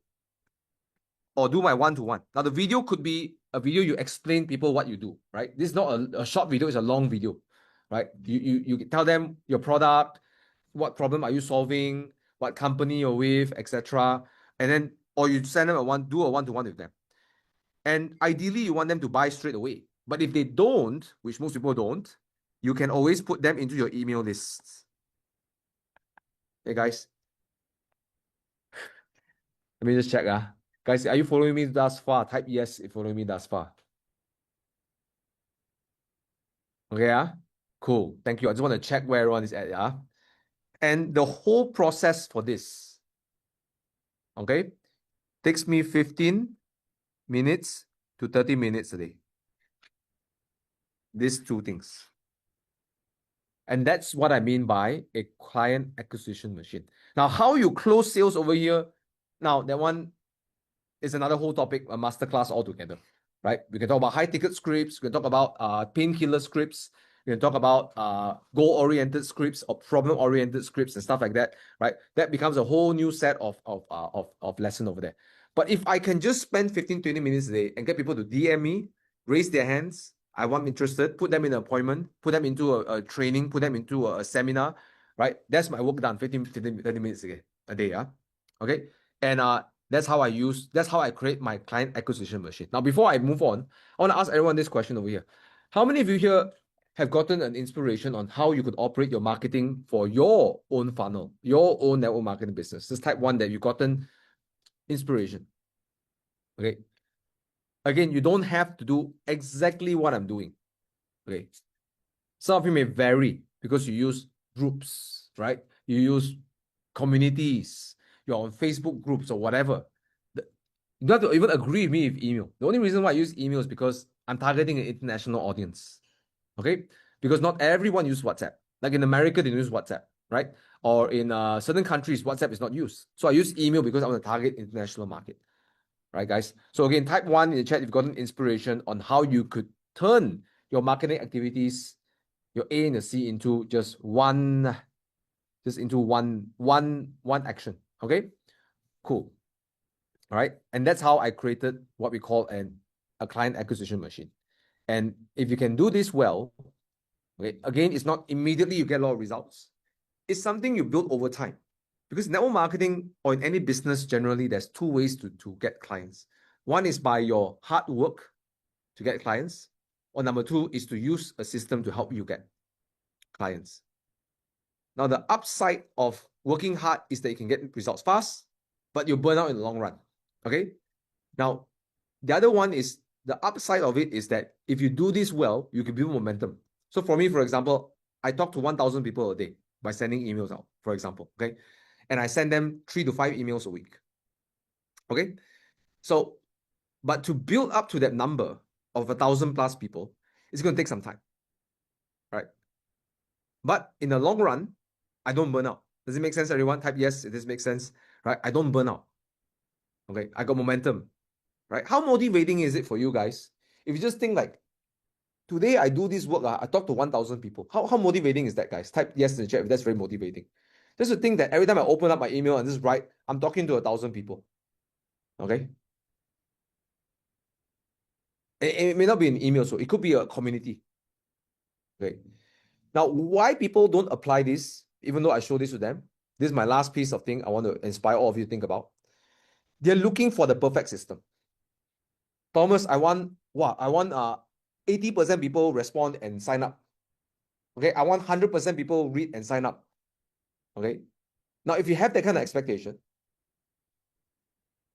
or do my one-to-one. Now, the video could be a video you explain people what you do, right? This is not a short video, it's a long video, right? You tell them your product, what problem are you solving, what company you're with, etc. And then, or you send them do a one-to-one with them. And ideally, you want them to buy straight away. But if they don't, which most people don't, you can always put them into your email lists. Hey, guys. Let me just check. Guys, are you following me thus far? Type yes if following me thus far. Okay, cool. Thank you. I just want to check where everyone is at. And the whole process for this, okay, takes me 15 minutes to 30 minutes a day. These 2 things. And that's what I mean by a client acquisition machine. Now, how you close sales over here, now that one is another whole topic, a masterclass altogether, right? We can talk about high ticket scripts. We can talk about painkiller scripts. We can talk about goal-oriented scripts or problem-oriented scripts and stuff like that, right? That becomes a whole new set of lesson over there. But if I can just spend 15, 20 minutes a day and get people to DM me, raise their hands, I'm interested, put them in an appointment, put them into a training, put them into a seminar, right? That's my work done, 15, 30 minutes a day, okay? And that's how I create my client acquisition machine. Now, before I move on, I want to ask everyone this question over here. How many of you here have gotten an inspiration on how you could operate your marketing for your own funnel, your own network marketing business? Just type 1 that you've gotten inspiration. Okay. Again, you don't have to do exactly what I'm doing. Okay. Some of you may vary because you use groups, right? You use communities, you're on Facebook groups or whatever. You don't have to even agree with me with email. The only reason why I use email is because I'm targeting an international audience. Okay? Because not everyone uses WhatsApp. Like in America, they use WhatsApp, right? Or in certain countries, WhatsApp is not used. So I use email because I want to target international market. Right, guys? So again, type 1 in the chat if you've gotten inspiration on how you could turn your marketing activities, your A and your C into just one action. Okay, cool. All right, and that's how I created what we call a client acquisition machine. And if you can do this well, okay, again, it's not immediately you get a lot of results. It's something you build over time. Because network marketing or in any business generally, there's 2 ways to get clients. One is by your hard work to get clients, or number 2 is to use a system to help you get clients. Now, the upside of working hard is that you can get results fast, but you burn out in the long run. Okay? Now, the other one is the upside of it is that if you do this well, you can build momentum. So for me, for example, I talk to 1,000 people a day by sending emails out, for example. Okay? And I send them 3 to 5 emails a week. Okay? So, but to build up to that number of 1,000 plus people, it's going to take some time. Right? But in the long run, I don't burn out. Does it make sense, everyone? Type yes if this makes sense. Right? I don't burn out. Okay? I got momentum. Right? How motivating is it for you guys? If you just think like, today I do this work, I talk to 1,000 people. How motivating is that, guys? Type yes in the chat if that's very motivating. Just to think that every time I open up my email and just write, I'm talking to 1,000 people. Okay? It may not be an email, so it could be a community. Okay. Now, why people don't apply this, even though I show this to them, this is my last piece of thing I want to inspire all of you to think about. They're looking for the perfect system. Thomas, I want 80% people respond and sign up. Okay, I want 100% people read and sign up. Okay, now if you have that kind of expectation,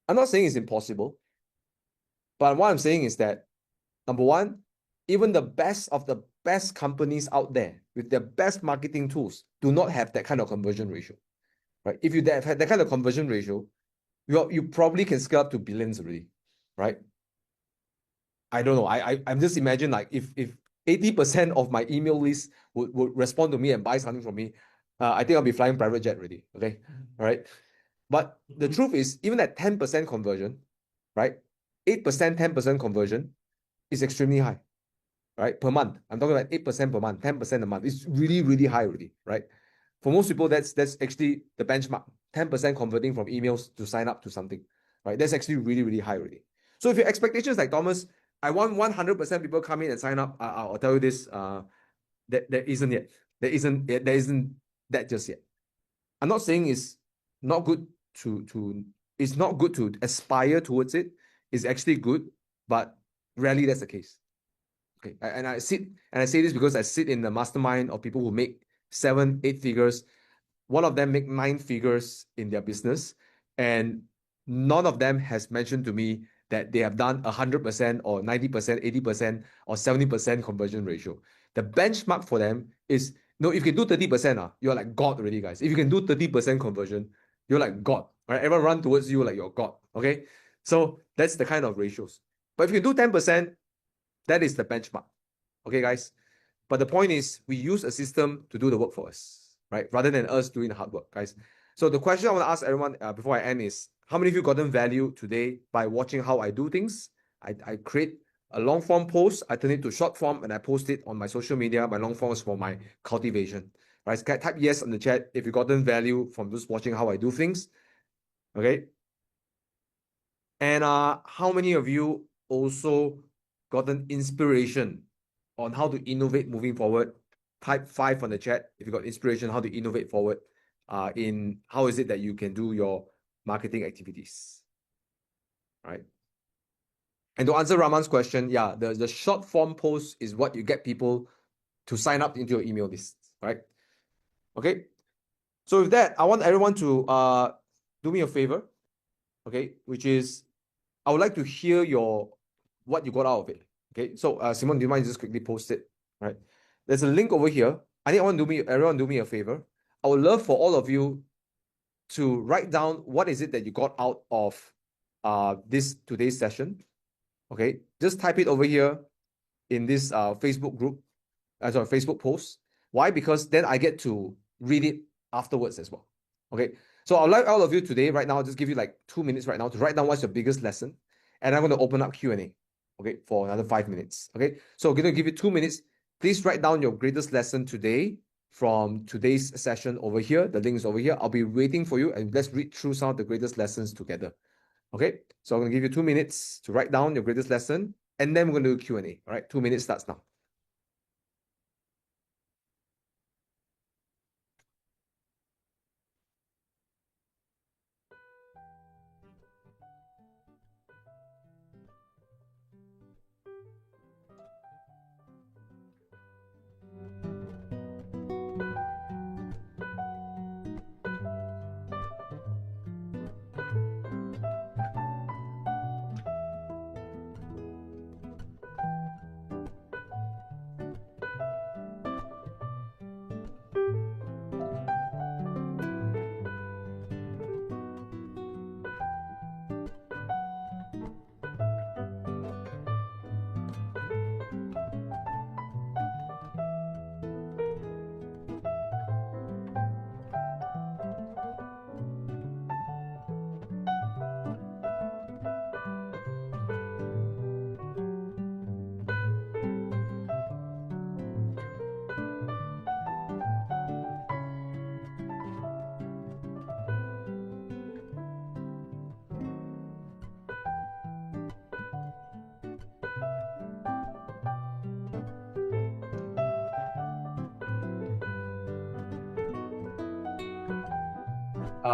I'm not saying it's impossible, but what I'm saying is that number one, even the best of the best companies out there with their best marketing tools do not have that kind of conversion ratio, right? If you have that kind of conversion ratio, you probably can scale up to billions already, right? I don't know. I'm just imagine like if 80% of my email list would respond to me and buy something from me, I think I'll be flying private jet already. Okay, all right. But the truth is, even at 10% conversion, right? 8%, 10% conversion is extremely high, right? Per month. I'm talking about 8% per month, 10% a month. It's really, really high already, right? For most people, that's actually the benchmark. 10% converting from emails to sign up to something, right? That's actually really, really high already. So if your expectations like Thomas, I want 100% people come in and sign up, I'll tell you this, there isn't yet. There isn't that just yet. I'm not saying it's not good it's not good to aspire towards it. It's actually good, but rarely that's the case. Okay, and I say this because I sit in the mastermind of people who make 7, 8 figures. One of them make 9 figures in their business, and none of them has mentioned to me that they have done 100% or 90%, 80% or 70% conversion ratio. The benchmark for them is no, if you can do 30%, you're like God already, guys. If you can do 30% conversion, you're like God. Right? Everyone run towards you like you're God. Okay. So that's the kind of ratios. But if you do 10%, that is the benchmark. Okay, guys. But the point is, we use a system to do the work for us, right? Rather than us doing the hard work, guys. So the question I want to ask everyone before I end is, how many of you gotten value today by watching how I do things? I create a long form post, I turn it to short form, and I post it on my social media. My long form is for my cultivation, right? So type yes on the chat if you gotten value from just watching how I do things, okay? And how many of you also gotten inspiration on how to innovate moving forward? Type 5 on the chat if you got inspiration how to innovate forward in how is it that you can do your marketing activities, right? And to answer Raman's question, yeah, the short form post is what you get people to sign up into your email list, right? Okay. So with that, I want everyone to do me a favor, okay, which is I would like to hear what you got out of it. Okay, so Simon, do you mind just quickly post it? Right, there's a link over here. I think everyone do me a favor. I would love for all of you to write down what is it that you got out of this today's session. Okay, just type it over here in this Facebook group, Facebook post. Why? Because then I get to read it afterwards as well. Okay, so I'd like all of you today, right now, just give you like 2 minutes right now to write down what's your biggest lesson, and I'm going to open up Q&A, okay, for another 5 minutes. Okay, so I'm going to give you 2 minutes. Please write down your greatest lesson today from today's session over here. The link is over here. I'll be waiting for you, and let's read through some of the greatest lessons together. Okay, so I'm going to give you 2 minutes to write down your greatest lesson, and then we're going to do Q&A. All right, 2 minutes starts now.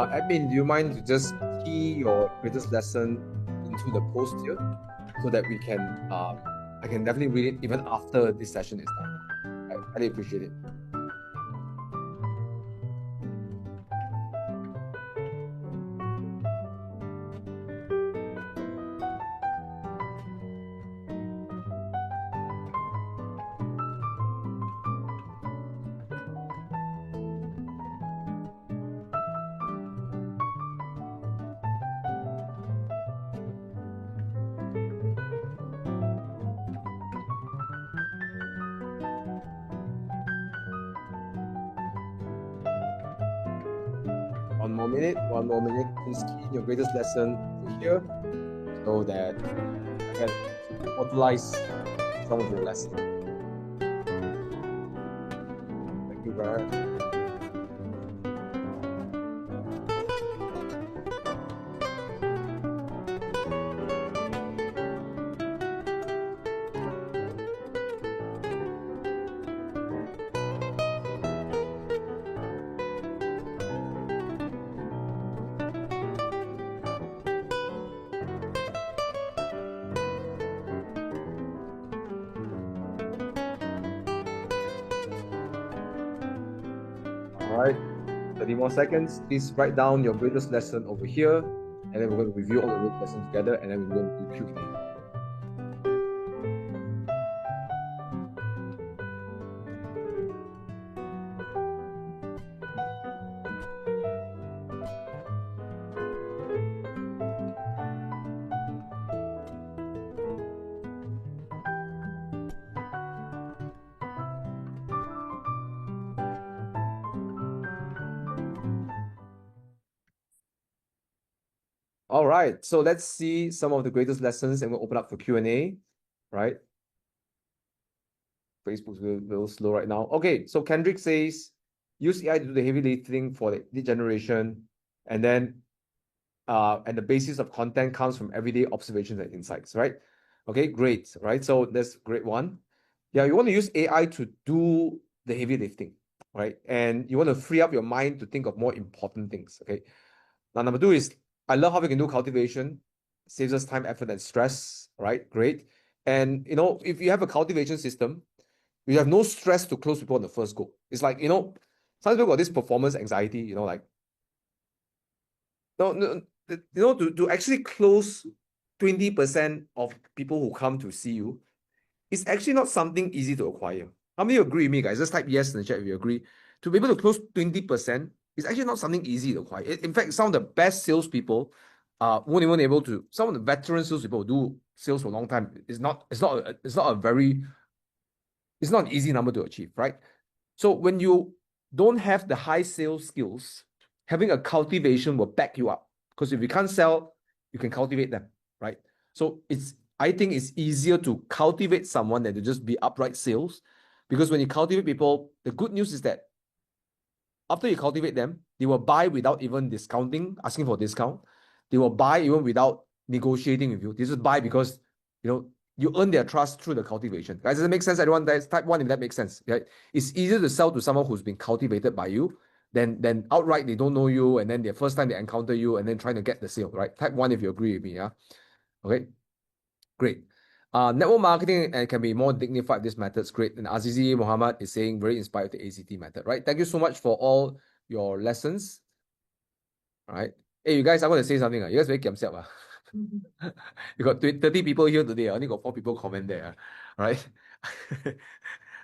Admin, do you mind to just key your greatest lesson into the post here so that we can I can definitely read it even after this session is done. I highly appreciate it. One more minute. Please key in your greatest lesson over here so that I can immortalize some of your lessons. Thank you very much. All right, 30 more seconds. Please write down your greatest lesson over here, and then we're going to review all the great lessons together, and then we're going to do Q&A. All right, so let's see some of the greatest lessons, and we'll open up for Q&A, right? Facebook's a little slow right now. Okay, so Kendrick says, use AI to do the heavy lifting for the lead generation, and then and the basis of content comes from everyday observations and insights, right? Okay, great, right? So that's great one. Yeah, you want to use AI to do the heavy lifting, right? And you want to free up your mind to think of more important things, okay? Now, number two is, I love how we can do cultivation, saves us time, effort, and stress, right? Great. And, you know, if you have a cultivation system, you have no stress to close people on the first go. It's like, you know, some people got this performance anxiety, you know, like, no, you know, to actually close 20% of people who come to see you, it's actually not something easy to acquire. How many agree with me, guys? Just type yes in the chat if you agree. To be able to close 20% is actually not something easy to acquire. In fact, some of the best salespeople won't even able to. Some of the veteran salespeople do sales for a long time. It's not an easy number to achieve, right? So when you don't have the high sales skills, having a cultivation will back you up. Because if you can't sell, you can cultivate them, right? So I think it's easier to cultivate someone than to just be upright sales. Because when you cultivate people, the good news is that after you cultivate them, they will buy without even discounting, asking for a discount. They will buy even without negotiating with you. They just buy because, you know, you earn their trust through the cultivation. Guys, does it make sense? Everyone, that's type one if that makes sense. Right? It's easier to sell to someone who's been cultivated by you than outright they don't know you, and then the first time they encounter you and then trying to get the sale, right? Type one if you agree with me, yeah? Okay, great. Network marketing can be more dignified. This method's great. And Azizi Muhammad is saying very inspired with the ACT method, right? Thank you so much for all your lessons. All right. Hey, you guys, I'm going to say something. You guys very kiamsiap. You got 30 people here today. I only got 4 people comment there. All right.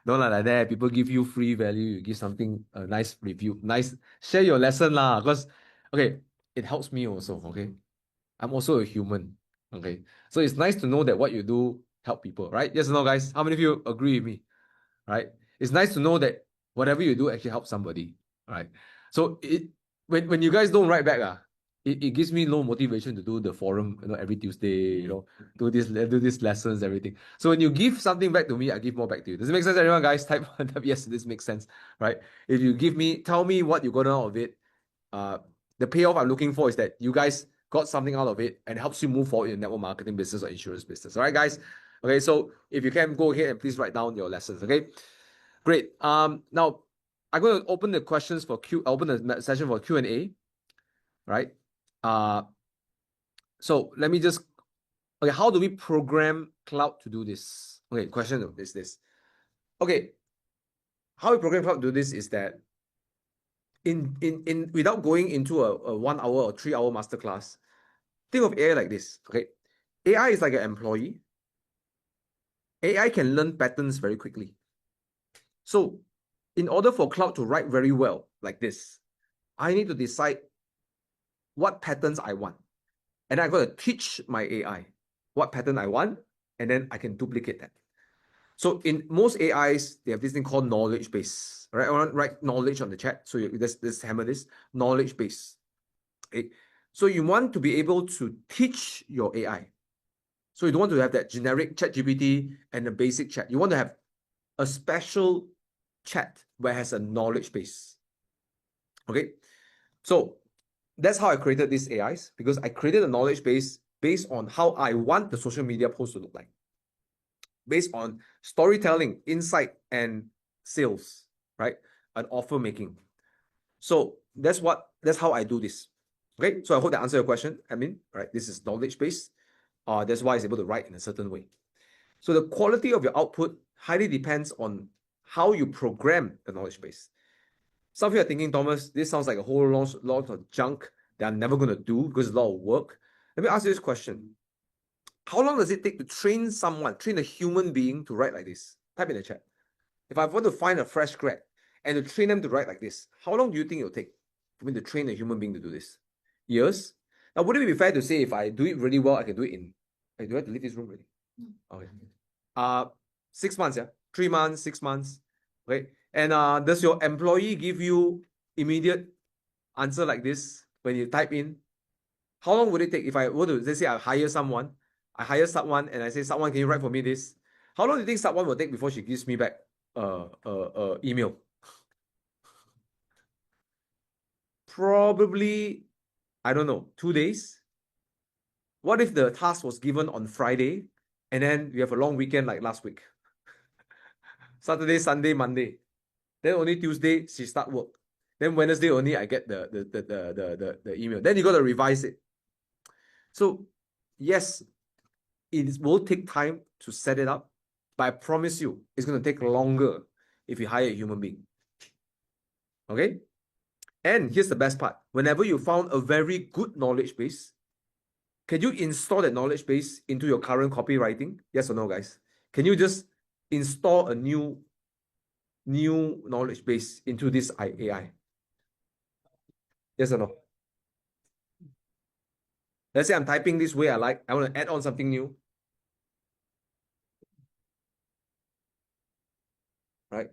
Don't like that. People give you free value. You give something, a nice review. Nice. Share your lesson lah. Because, okay, it helps me also. Okay. I'm also a human. Okay. So it's nice to know that what you do help people, right? Yes or no, guys? How many of you agree with me? Right? It's nice to know that whatever you do actually helps somebody. Right? So when you guys don't write back, it gives me no motivation to do the forum, you know, every Tuesday, you know, do this lessons, everything. So when you give something back to me, I give more back to you. Does it make sense, everyone, guys? Type one, type yes, this makes sense, right? If you tell me what you got out of it, the payoff I'm looking for is that you guys got something out of it and helps you move forward in network marketing business or insurance business. All right, guys? Okay, so if you can go ahead and please write down your lessons, okay? Great. Now I'm going to open the questions for open the session for Q&A, right? So let me just, okay, how do we program cloud to do this? Okay, question is this. Okay, how we program cloud do this is that in without going into a 1 hour or 3 hour masterclass, think of AI like this. Okay, AI is like an employee. AI can learn patterns very quickly. So in order for cloud to write very well like this, I need to decide what patterns I want. And I got to teach my AI what pattern I want, and then I can duplicate that. So in most AIs, they have this thing called knowledge base. Right? I want to write knowledge on the chat. So let's hammer this knowledge base. Okay? So you want to be able to teach your AI. So you don't want to have that generic chat GPT and a basic chat. You want to have a special chat where it has a knowledge base. Okay. So that's how I created these AIs, because I created a knowledge base based on how I want the social media post to look like, based on storytelling, insight, and sales, right? And offer making. So that's how I do this. Okay. So I hope that answers your question, admin. Right. This is knowledge base. That's why it's able to write in a certain way. So the quality of your output highly depends on how you program the knowledge base. Some of you are thinking, Thomas, this sounds like a whole lot of junk that I'm never going to do because it's a lot of work. Let me ask you this question. How long does it take to train a human being to write like this? Type in the chat. If I want to find a fresh grad and to train them to write like this, how long do you think it'll take for me to train a human being to do this? Years? Now, wouldn't it be fair to say if I do it really well, I can do it in... Hey, do I have to leave this room already? Okay. 6 months, yeah? 3 months, 6 months. Okay. And does your employee give you immediate answer like this when you type in? How long would it take if I were to, let's say I hire someone and I say, someone, can you write for me this? How long do you think someone will take before she gives me back email? Probably, I don't know, 2 days. What if the task was given on Friday and then we have a long weekend like last week? Saturday, Sunday, Monday. Then only Tuesday she start work. Then Wednesday only I get the email. Then you got to revise it. So yes, it will take time to set it up, but I promise you, it's going to take longer if you hire a human being. Okay? And here's the best part. Whenever you found a very good knowledge base, can you install that knowledge base into your current copywriting? Yes or no, guys? Can you just install a new knowledge base into this AI? Yes or no? Let's say I'm typing this way I want to add on something new. Right?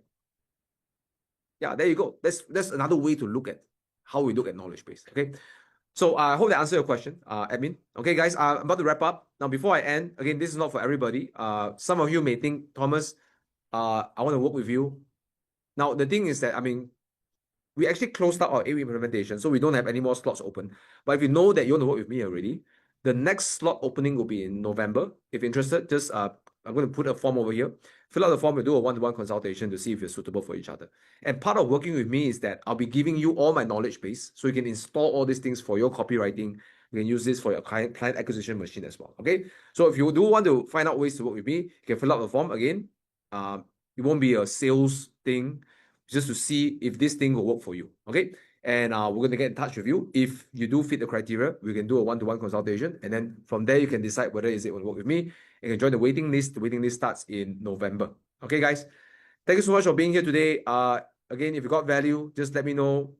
Yeah, there you go. That's another way to look at how we look at knowledge base. Okay. So I hope that answered your question, admin. Okay, guys, I'm about to wrap up. Now, before I end, again, this is not for everybody. Some of you may think, Thomas, I want to work with you. Now, the thing is that, we actually closed out our 8-week implementation, so we don't have any more slots open. But if you know that you want to work with me already, the next slot opening will be in November. If you're interested, just I'm going to put a form over here. Fill out the form and do a one-to-one consultation to see if you're suitable for each other. And part of working with me is that I'll be giving you all my knowledge base so you can install all these things for your copywriting. You can use this for your client acquisition machine as well. Okay. So if you do want to find out ways to work with me, you can fill out the form again. It won't be a sales thing, just to see if this thing will work for you. Okay. And we're going to get in touch with you. If you do fit the criteria, we can do a one-to-one consultation. And then from there, you can decide whether is it will work with me. You can join the waiting list. The waiting list starts in November. Okay, guys. Thank you so much for being here today. Again, if you got value, just let me know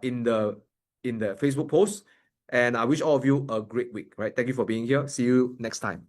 in the Facebook post. And I wish all of you a great week. Right. Thank you for being here. See you next time.